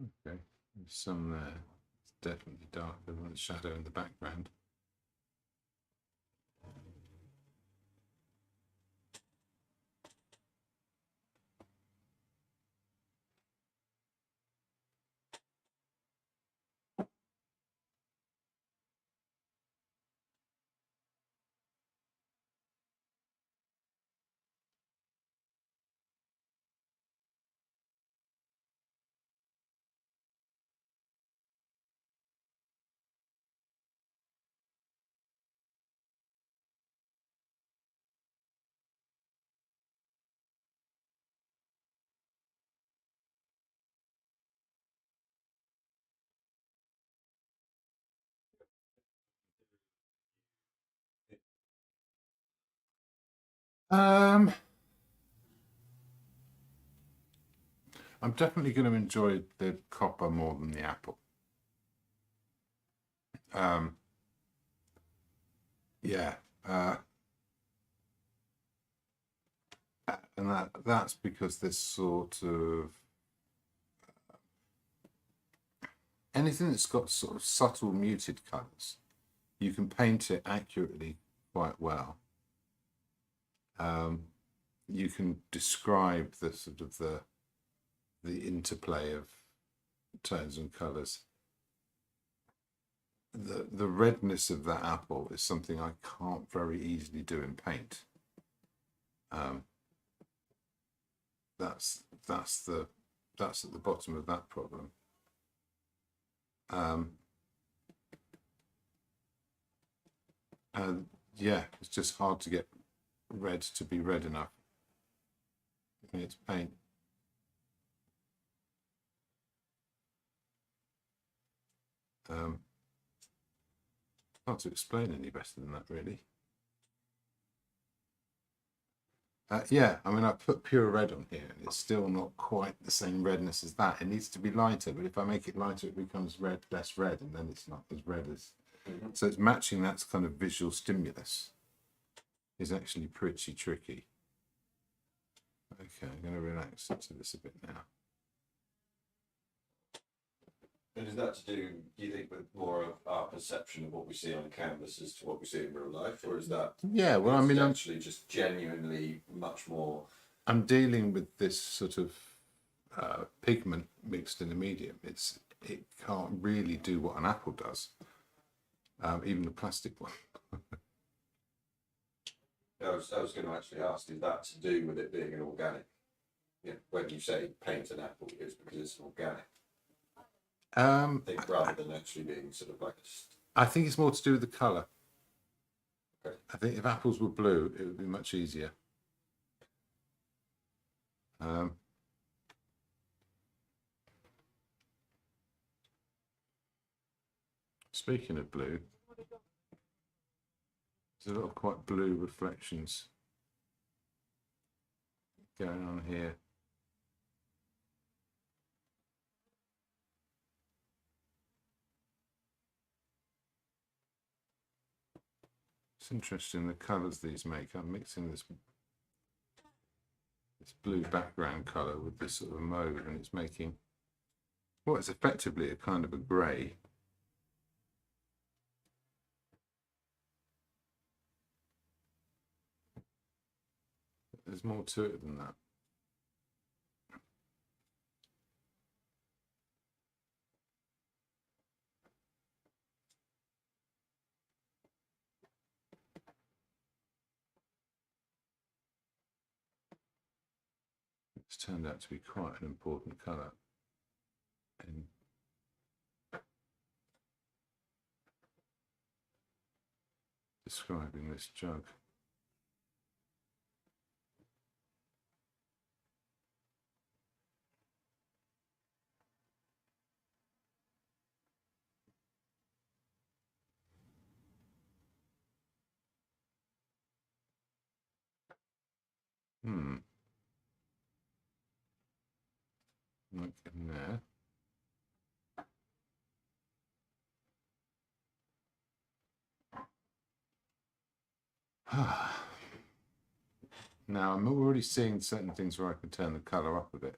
Okay, there's some there. It's definitely darker than the shadow in the background. Um, I'm definitely going to enjoy the copper more than the apple. Yeah, and that's because this sort of anything that's got sort of subtle muted colours, you can paint it accurately quite well. You can describe the sort of the interplay of tones and colours. The redness of that apple is something I can't very easily do in paint. That's at the bottom of that problem. And yeah, it's just hard to get red to be red enough. It's paint. Hard to explain any better than that, really. Yeah, I mean, I put pure red on here, and it's still not quite the same redness as that. It needs to be lighter, but if I make it lighter, it becomes red, less red, and then it's not as red as. So it's matching that kind of visual stimulus is actually pretty tricky. Okay, I'm going to relax into this a bit now. And is that to do you think, with more of our perception of what we see on canvas as to what we see in real life, or is that? Yeah, well, I mean, I'm actually just genuinely much more. I'm dealing with this sort of pigment mixed in a medium. It can't really do what an apple does, even the plastic one. I was going to actually ask, is that to do with it being an organic? Yeah, when you say paint an apple, it's because it's organic. I think rather than actually being sort of like I think it's more to do with the colour. Okay. I think if apples were blue, it would be much easier. Speaking of blue, there's a lot of quite blue reflections going on here. It's interesting the colours these make. I'm mixing this blue background colour with this sort of mauve, and it's making what is effectively a kind of a grey. There's more to it than that. It's turned out to be quite an important colour in describing this jug. Like in there. Now I'm already seeing certain things where I can turn the colour up a bit.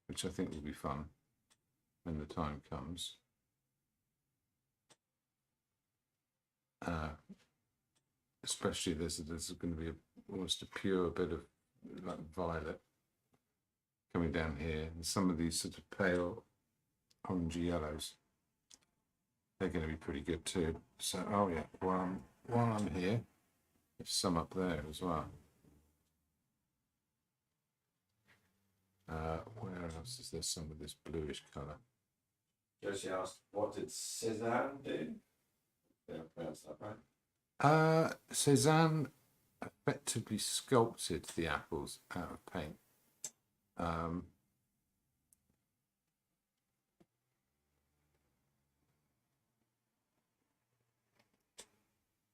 which I think will be fun when the time comes. Especially there's going to be almost a pure bit of like violet coming down here, and some of these sort of pale orangey yellows, they're going to be pretty good too. So, oh yeah, while I'm here, there's some up there as well. Where else is there some of this bluish colour? Josie asked, what did Cézanne do? Yeah, I pronounced that right. Cézanne effectively sculpted the apples out of paint.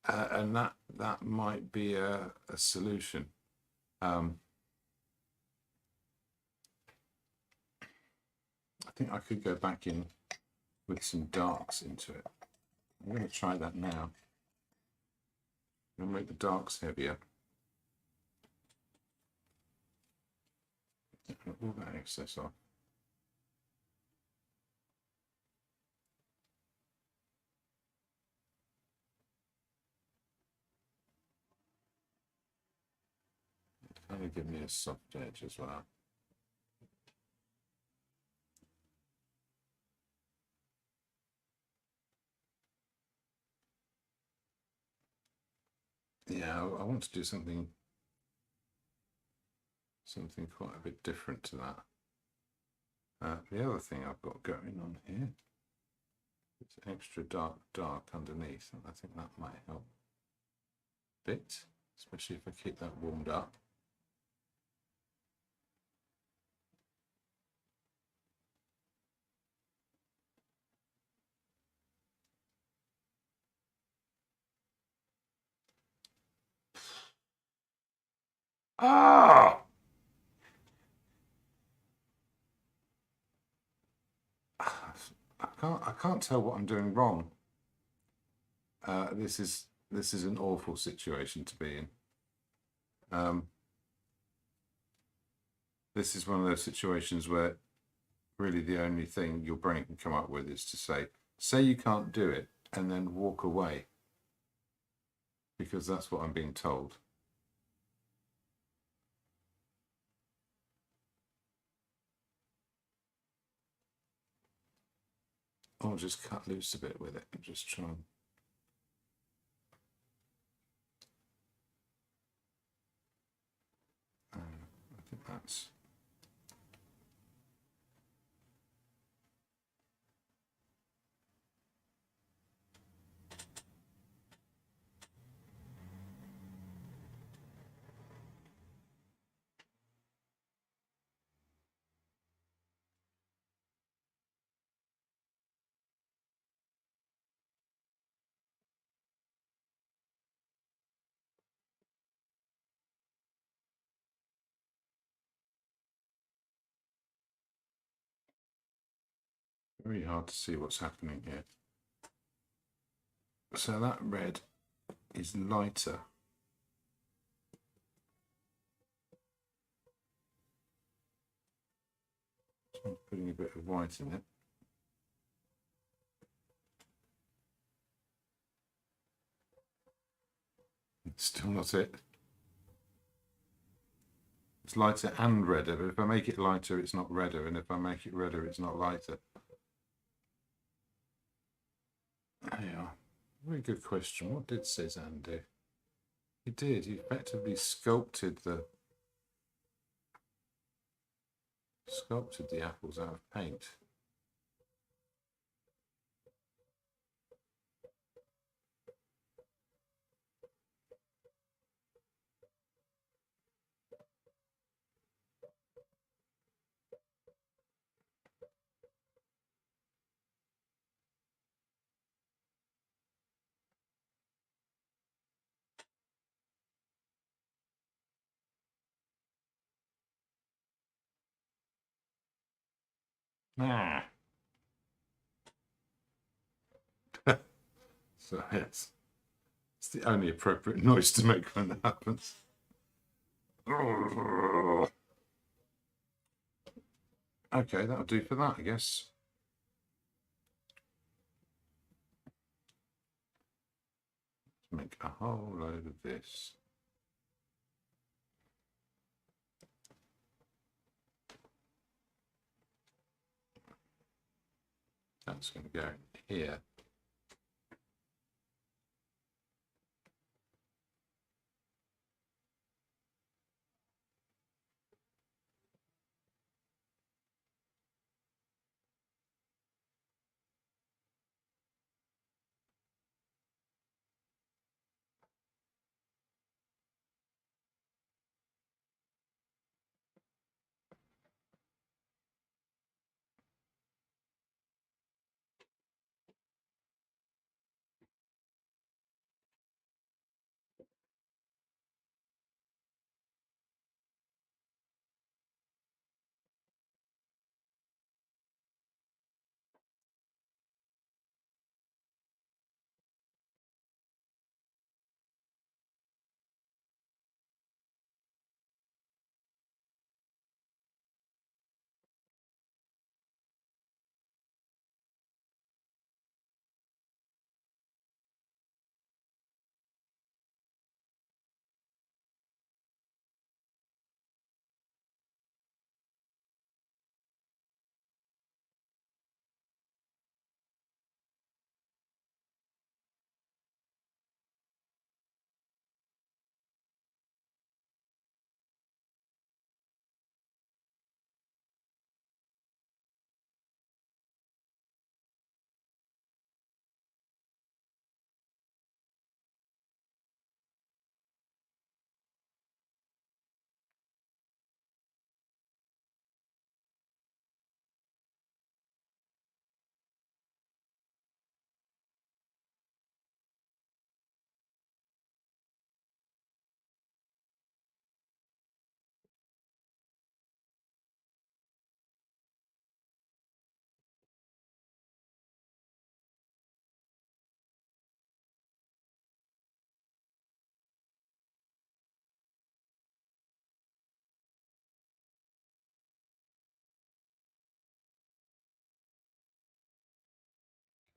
And that might be a solution. I think I could go back in with some darks into it. I'm going to try that now. I'm going to make the darks heavier. All that excess off. Kind of give me a soft edge as well. Yeah, I want to do something quite a bit different to that. The other thing I've got going on here is extra dark underneath, and I think that might help a bit, especially if I keep that warmed up. Ah! I can't tell what I'm doing wrong. This is an awful situation to be in. This is one of those situations where really the only thing your brain can come up with is to say you can't do it and then walk away, because that's what I'm being told. Or just cut loose a bit with it and just try and... I think that's... Very hard to see what's happening here. So that red is lighter. So I'm putting a bit of white in it. It's still not it. It's lighter and redder, but if I make it lighter, it's not redder, and if I make it redder, it's not lighter. There you are. Very good question. What did Cézanne do? He did. He effectively sculpted the apples out of paint. Ah. So yes, it's the only appropriate noise to make when that happens. Okay, that'll do for that, I guess. Let's make a whole load of this. That's going to go here.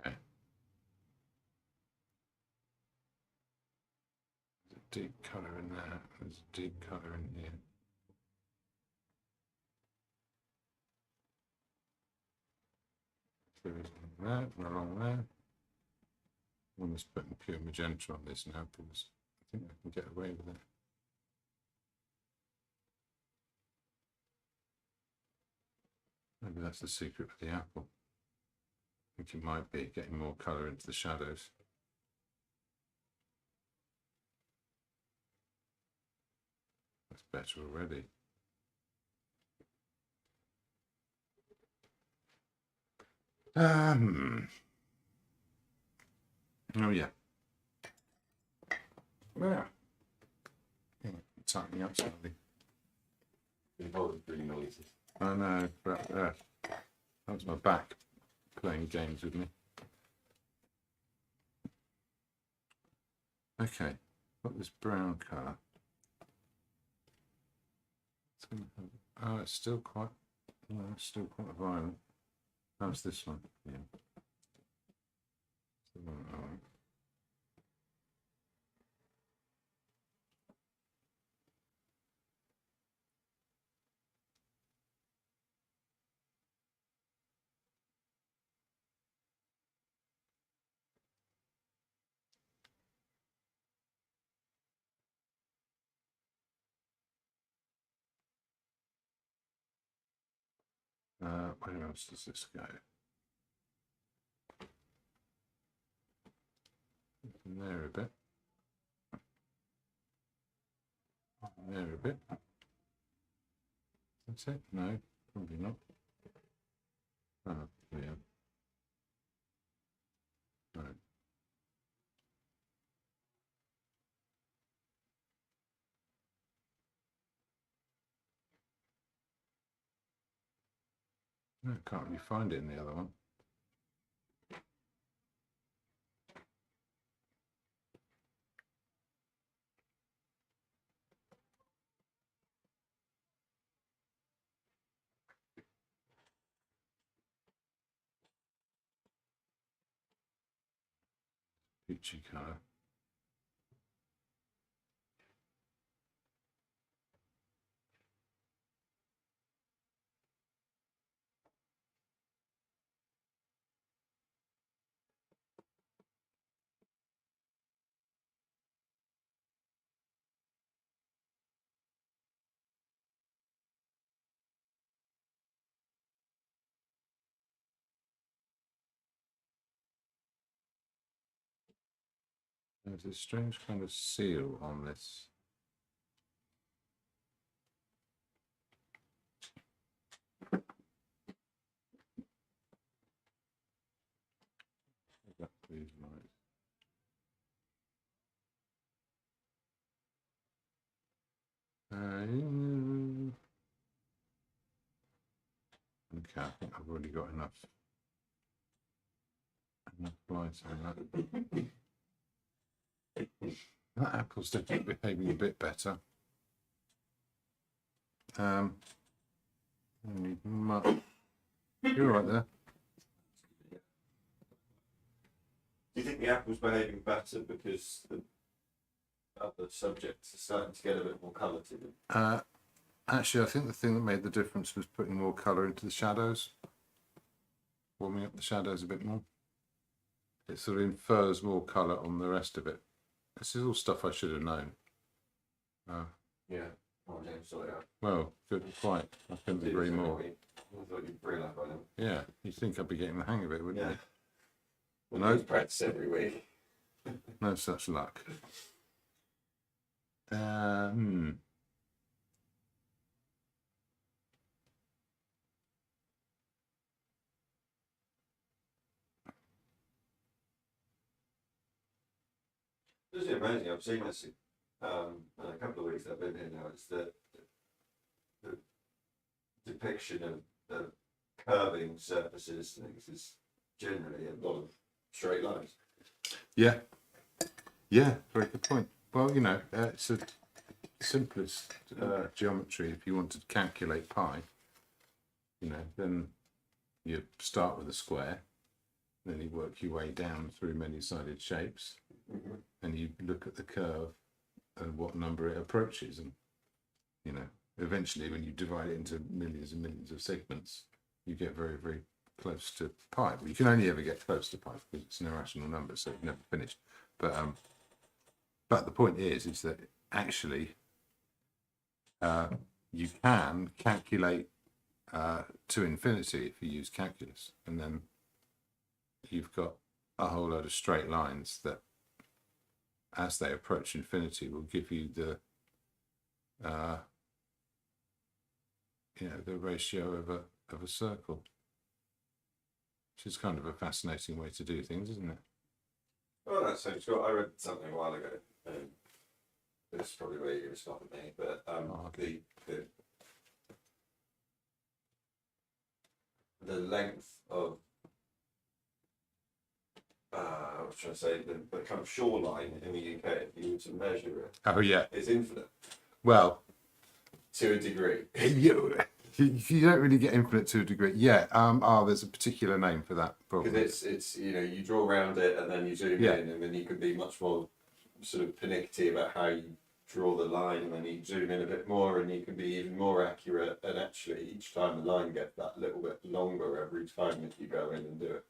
Okay. There's a deep colour in there. There's a deep colour in here. There is that, along there. I'm just putting pure magenta on this now because I think I can get away with it. Maybe that's the secret of the apple. I think it might be getting more colour into the shadows. That's better already. Oh yeah. Yeah. Tightening up slightly. Involved really noises. I know, but that's my back playing games with me. Okay, got this brown colour. Oh, it's still quite. No, it's still quite violent. How's this one? Yeah. Where else does this go? In there a bit. In there a bit. That's it? No, probably not. Oh, yeah. No. No, can't really find it in the other one. peachy colour. There's a strange kind of seal on this. These lights. Okay, I think I've already got enough light on that. That apple's definitely behaving a bit better. I need much. You're right there. Do you think the apple's behaving better because the other subjects are starting to get a bit more colour to them? Actually, I think the thing that made the difference was putting more colour into the shadows, warming up the shadows a bit more. It sort of infers more colour on the rest of it. This is all stuff I should have known. Yeah. Oh, James, sorry. Well, good, quite. I couldn't agree more. I thought you'd bring up on him. Yeah, you'd think I'd be getting the hang of it, wouldn't Yeah. you? Well, No. practice every week. No such luck. This is amazing. I've seen this in a couple of weeks I've been here now. It's the depiction of curving surfaces and things is generally a lot of straight lines. Yeah. Yeah, very good point. Well, you know, it's the simplest geometry. If you want to calculate pi, you know, then you start with a square, then you work your way down through many-sided shapes, and you look at the curve and what number it approaches, and you know, eventually when you divide it into millions and millions of segments, you get very, very close to pi. Well, you can only ever get close to pi because it's an irrational number, so it's never finished. But the point is that actually you can calculate to infinity if you use calculus, and then you've got a whole load of straight lines that, as they approach infinity, will give you the you know, the ratio of a circle, which is kind of a fascinating way to do things, isn't it? Well, that sounds cool. I read something a while ago. This is probably where you're going to stop at me, but the length of I was trying to say the kind of shoreline in the UK, if you were to measure it, Oh yeah. is infinite. Well, to a degree. You don't really get infinite to a degree. Yeah. There's a particular name for that problem. Because it's you know, you draw around it and then you zoom in, and then you can be much more sort of pernickety about how you draw the line, and then you zoom in a bit more and you can be even more accurate, and actually each time the line gets that little bit longer every time that you go in and do it.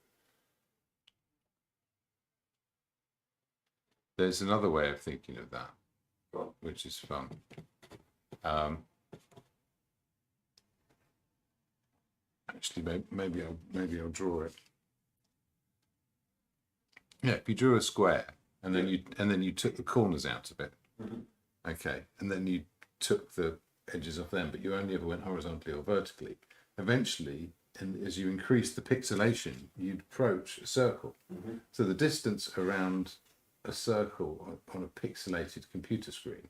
There's another way of thinking of that, Go on. which is fun. Actually, maybe I'll draw it. Yeah, if you drew a square and then you took the corners out of it, okay, and then you took the edges off them, but you only ever went horizontally or vertically. Eventually, and as you increase the pixelation, you'd approach a circle. So the distance around a circle on a pixelated computer screen,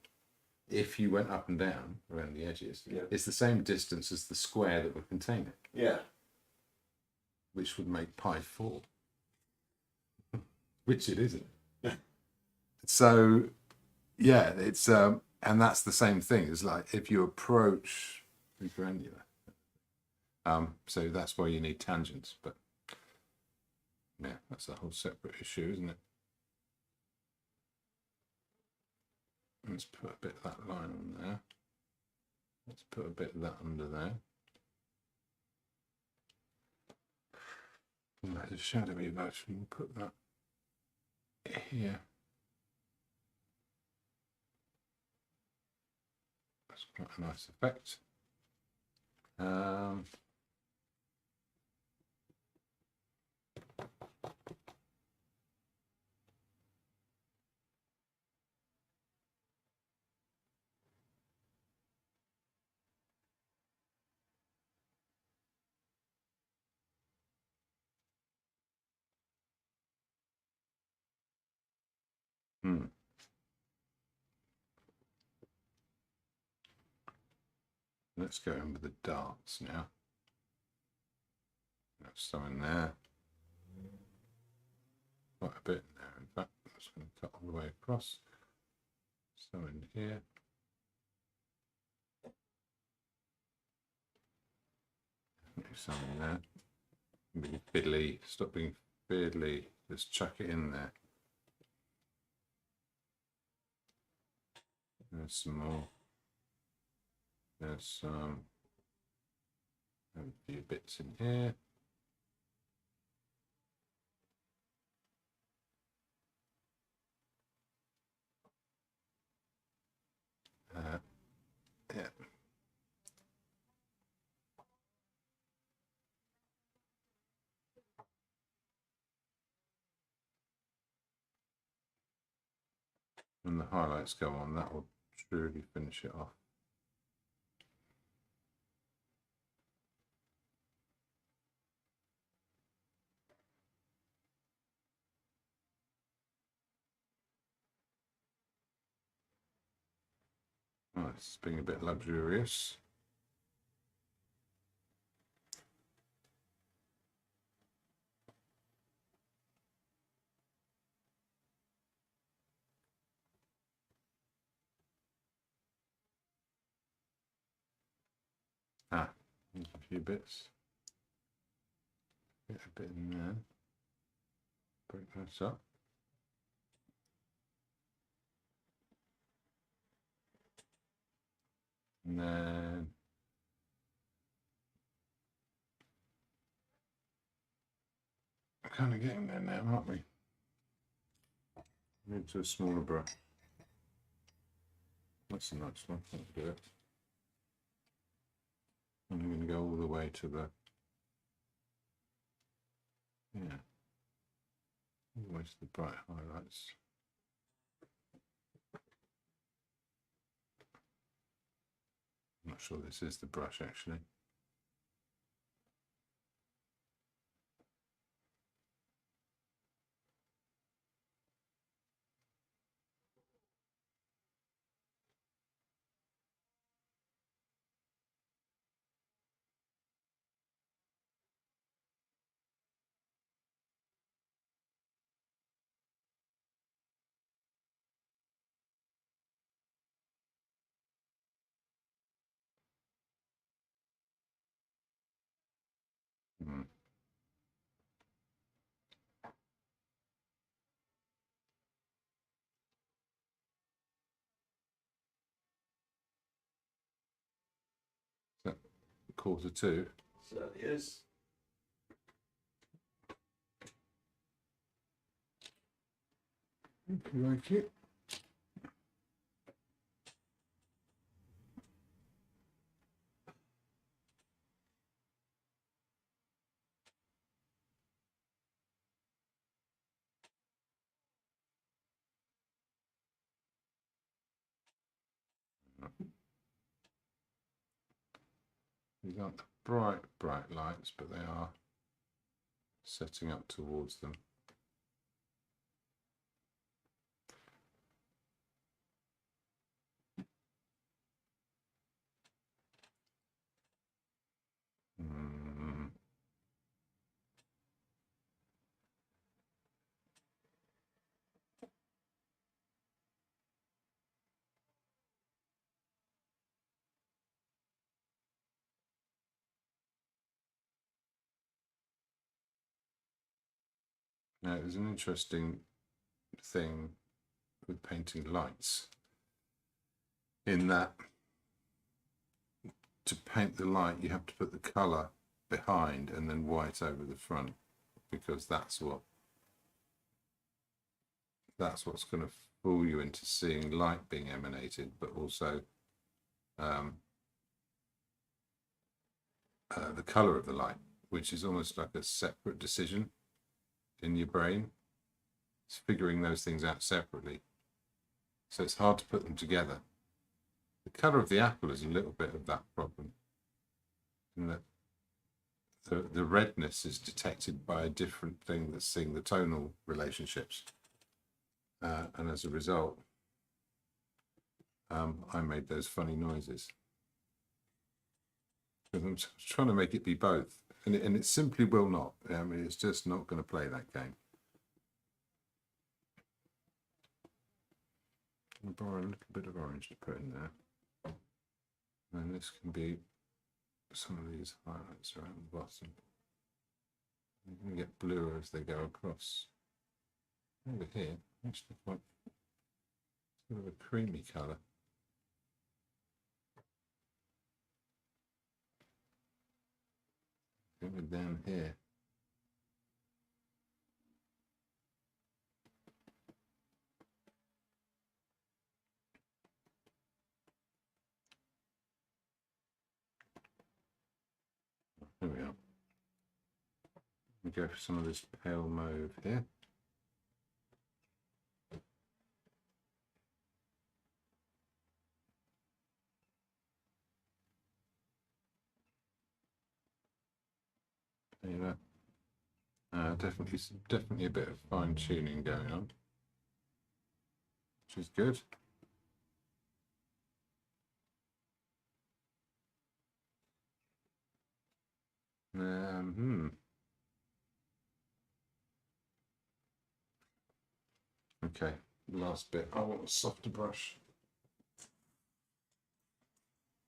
if you went up and down around the edges, it's the same distance as the square that would contain it. Yeah. Which would make pi 4. Which it isn't. So, yeah, it's and that's the same thing. It's like if you approach the granular. So that's why you need tangents, but yeah, that's a whole separate issue, isn't it? Let's put a bit of that line on there. Let's put a bit of that under there. And there's a shadowy version. We'll put that here. That's quite a nice effect. Let's go in with the darts now. That's some in there. Quite a bit in there, in fact. I'm just going to cut all the way across. Some in here. Some in there. Be fiddly. Stop being fiddly. Just chuck it in there. There's some more. There's some. A few bits in here. Yeah. When the highlights go on, that will truly finish it off. Oh, it's being a bit luxurious. Ah, there's a few bits. Get a bit in there. Break this up. And then we're kind of getting there now, aren't we? Move to a smaller brush. That's a nice one. Let's do it. And I'm going to go all the way to the, yeah, all the way to the bright highlights. I'm not sure this is the brush actually. Is that 1:45? Certainly is. If you like it. These aren't the bright lights, but they are setting up towards them. Now, there's an interesting thing with painting lights. in that to paint the light you have to put the colour behind and then white over the front, because that's what's going to fool you into seeing light being emanated, but also the colour of the light, which is almost like a separate decision in your brain. It's figuring those things out separately, so it's hard to put them together. The colour of the apple is a little bit of that problem, in that the redness is detected by a different thing that's seeing the tonal relationships, and as a result I made those funny noises because I'm trying to make it be both, and it simply will not. I mean, it's just not going to play that game. I'll borrow a little bit of orange to put in there, and this can be some of these highlights around the bottom. You're going to get bluer as they go across. Over here, actually quite sort of a creamy colour. Going down here. There we are. We go for some of this pale mauve here. There you go. Definitely a bit of fine tuning going on, which is good. Okay, last bit. I want a softer brush.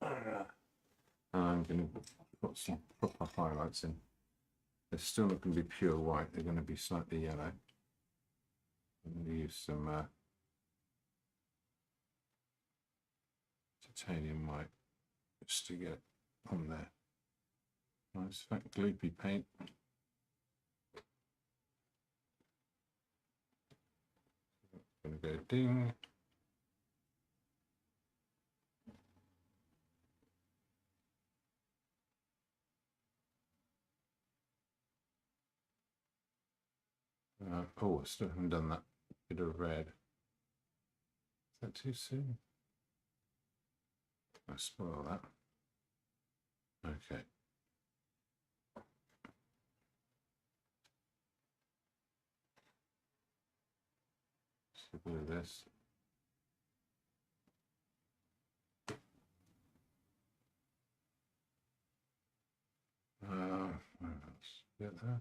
I'm going to put some proper highlights in. They're still not going to be pure white. They're going to be slightly yellow. I'm going to use some titanium white just to get on there. Nice fat gloopy paint. Going to go ding. Oh, I still haven't done that bit of red. Is that too soon? I spoil that. Okay. Just a bit of this. Let's get that.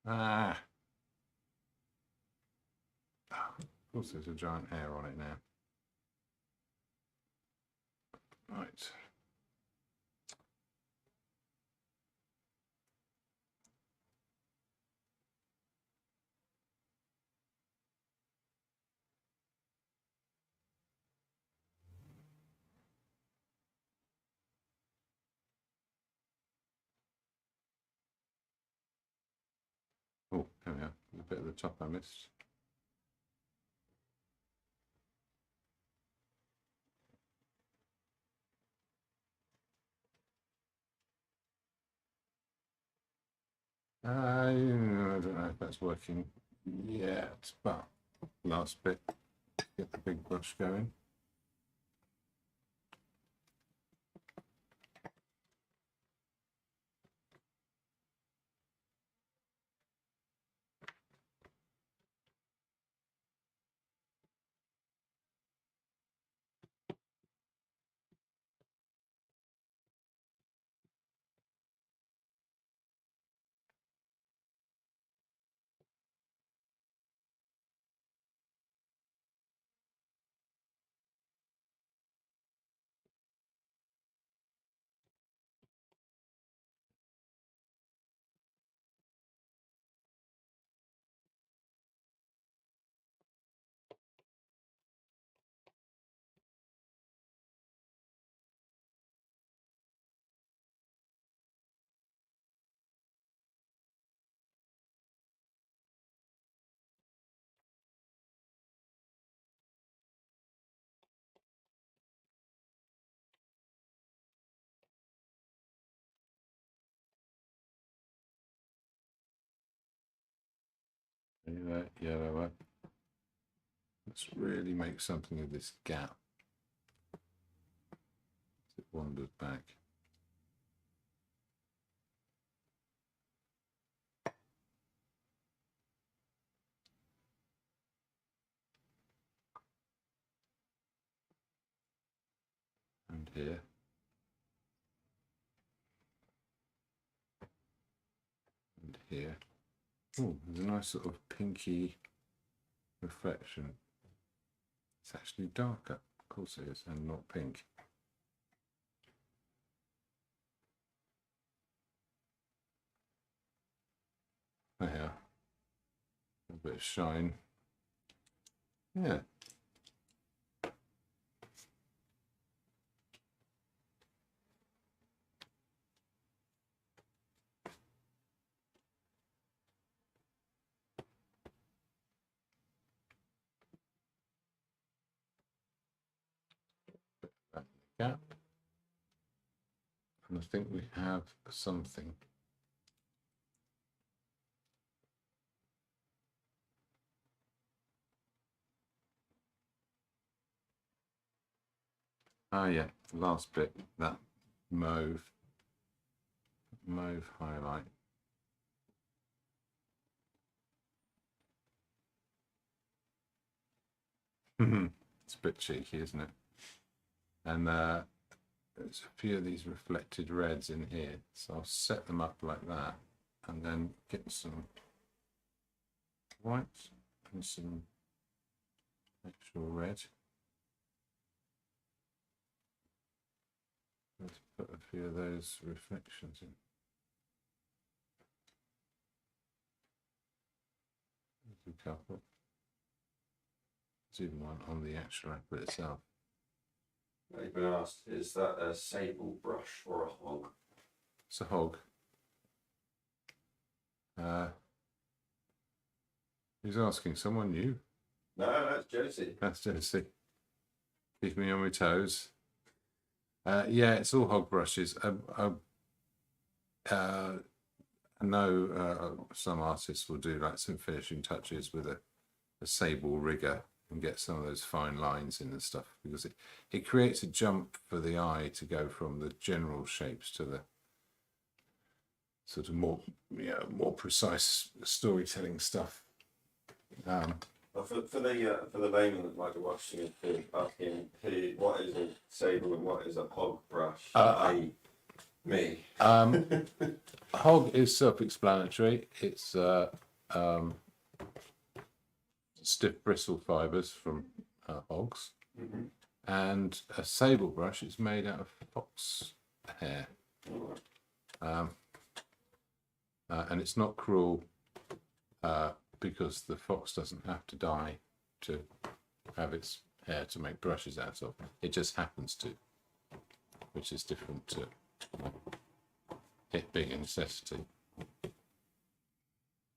Of course there's a giant hair on it now. Right. Oh, there we are. A bit at the top I missed. I don't know if that's working yet, but last bit, get the big brush going. that yellower. Let's really make something of this gap. It wanders back. And here. And here. Oh, there's a nice sort of pinky reflection. It's actually darker, of course it is, and not pink. There, a bit of shine. Yeah. That gap. And I think we have something. Ah, yeah, last bit, that mauve highlight. It's a bit cheeky, isn't it? And there's a few of these reflected reds in here, so I'll set them up like that, and then get some whites and some actual red. Let's put a few of those reflections in. There's a couple. There's even one on the actual apple itself. I've been asked, is that a sable brush or a hog? It's a hog. Who's asking? Someone new? No, that's Josie. That's Josie. Keep me on my toes. Yeah, it's all hog brushes. I know some artists will do like some finishing touches with a sable rigger and get some of those fine lines in and stuff, because it creates a jump for the eye to go from the general shapes to the sort of more precise storytelling stuff. Well, for the layman that might be watching it, asking what is a sable and what is a hog brush, me. Hog is self-explanatory. It's stiff bristle fibres from hogs, and a sable brush is made out of fox hair, and it's not cruel because the fox doesn't have to die to have its hair to make brushes out of. It just happens to, which is different to it being a necessity.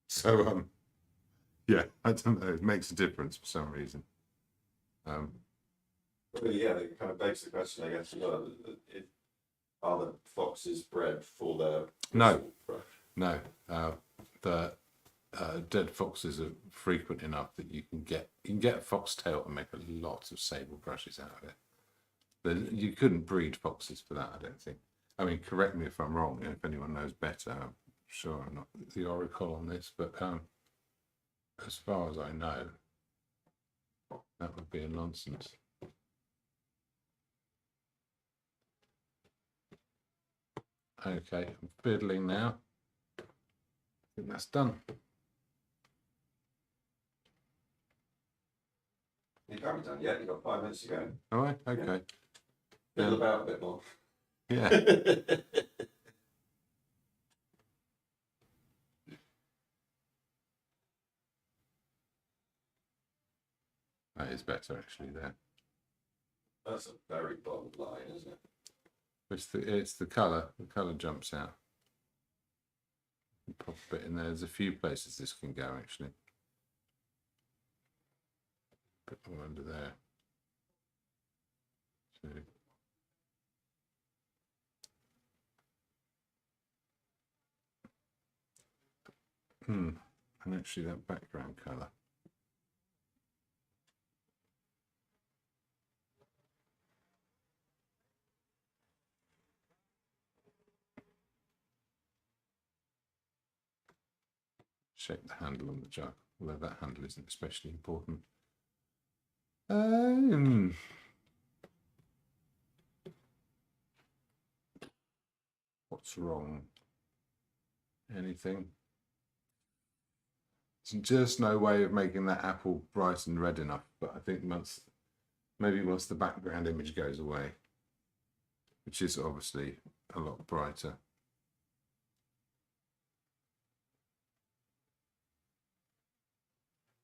So yeah, I don't know, it makes a difference for some reason. Well, yeah, it kind of begs the question, I guess, are the foxes bred for their No. brush? No, the dead foxes are frequent enough that you can get a foxtail and make a lot of sable brushes out of it. You couldn't breed foxes for that, I don't think. I mean, correct me if I'm wrong, if anyone knows better. I'm sure I'm not the oracle on this, but as far as I know, that would be a nonsense. Okay, I'm fiddling now. I think that's done. You can't be done yet, you've got 5 minutes to go. All right, okay. Fiddle about a bit more. Yeah. That is better actually there. That's a very bold line, isn't it? It's the colour. The colour jumps out. Pop a bit in there. There's a few places this can go actually. A bit more under there. and actually that background colour. Shape the handle on the jug, although that handle isn't especially important. What's wrong? Anything? There's just no way of making that apple bright and red enough, but I think maybe once the background image goes away, which is obviously a lot brighter.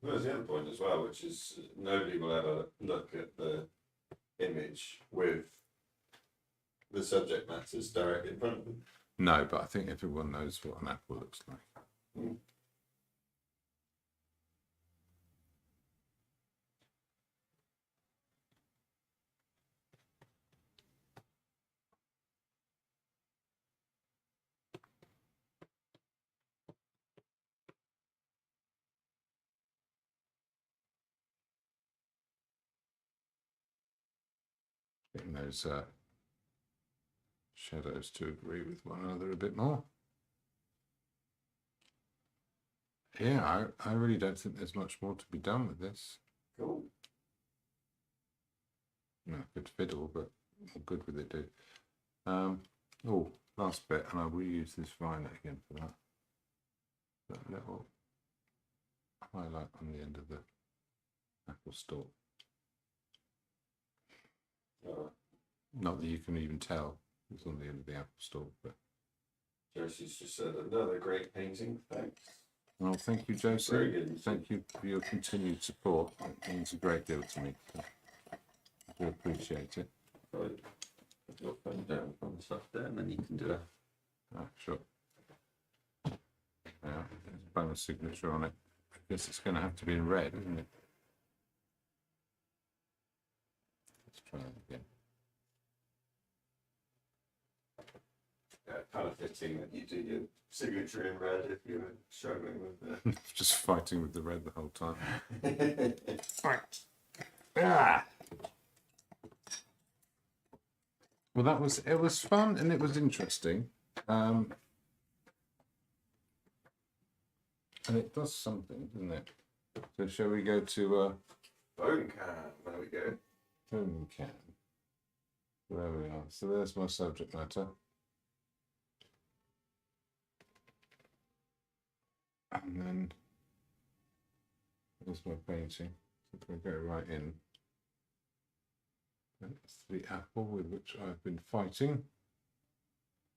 Well, there's the other point as well, which is nobody will ever look at the image with the subject matters directly in front of them. No, but I think everyone knows what an apple looks like. Mm. Getting those shadows to agree with one another a bit more. Yeah, I really don't think there's much more to be done with this. Cool. No, good fiddle, but I'm good with it, dude. Oh, last bit, and I will use this violet again for that. That little highlight on the end of the apple stalk. Not that you can even tell it's on the end of the apple stalk, but. Josie's just said another great painting. Thanks. Well, thank you, Very Josie. good. Thank you for your continued support. It means a great deal to me. I do appreciate it. Right. Put your phone down on the stuff there, and then you can do it. Ah, sure. Yeah, there's a bonus signature on it. I guess it's going to have to be in red, isn't it? Let's try that again. Yeah, kind of fitting that you do your signature in red if you were struggling with the. Just fighting with the red the whole time. Right. Ah! Well, it was fun and it was interesting. And it does something, doesn't it? So shall we go to Bone can. There we go. home can? There we are. So there's my subject matter. And then there's my painting. So if we go right in. That's the apple with which I've been fighting.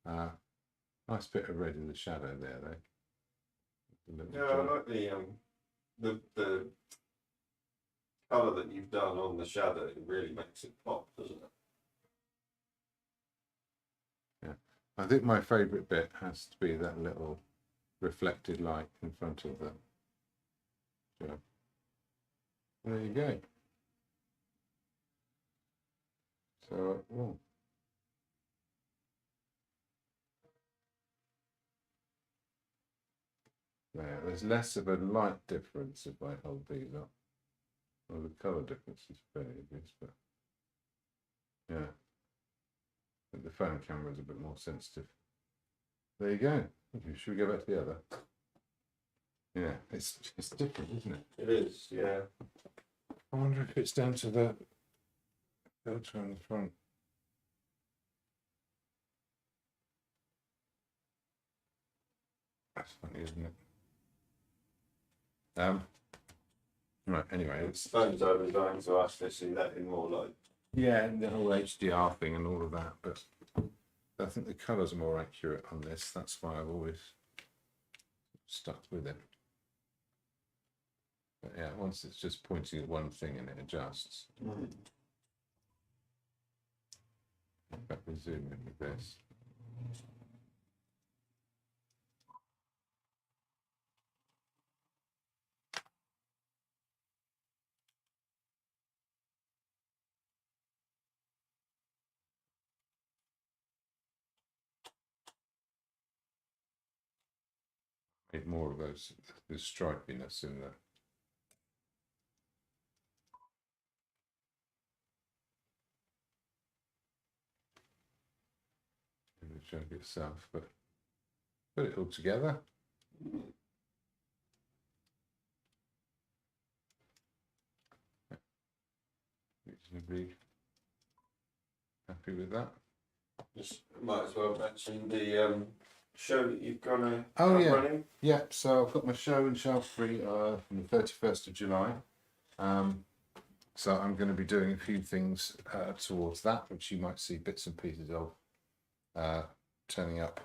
Nice bit of red in the shadow there, though. Yeah, I like the colour that you've done on the shadow. It really makes it pop, doesn't it? Yeah, I think my favourite bit has to be that little reflected light in front of the jug. There you go. So, oh. There's less of a light difference if I hold these up. Well, the colour difference is fairly obvious, but yeah. But the phone camera is a bit more sensitive. There you go. Okay, should we go back to the other? Yeah, it's different, isn't it? It is, yeah. I wonder if it's down to the filter on the front. That's funny, isn't it? Right, anyway, it's Phones I've been dying to ask to see that in more light. yeah, and the whole HDR thing and all of that, but I think the colours are more accurate on this. That's why I've always stuck with it. But yeah, once it's just pointing at one thing and it adjusts. In fact, we zoom in with this. Make more of those, the stripiness in the. In the jug itself, but put it all together. Reasonably happy with that. Just might as well mention the show that you've gone Oh, yeah. running. Yeah, so I've got my show in Shaftesbury from the 31st of July. So I'm going to be doing a few things towards that, which you might see bits and pieces of turning up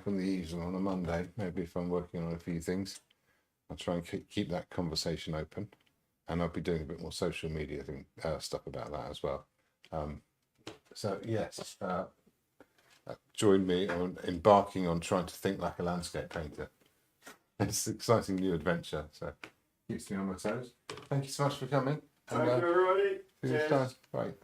on the evening on a Monday. Maybe if I'm working on a few things, I'll try and keep that conversation open, and I'll be doing a bit more social media stuff about that as well. So yes, join me on embarking on trying to think like a landscape painter. It's an exciting new adventure, so keeps me on my toes. Thank you so much for coming. Thank you, everybody. See you next time. Bye.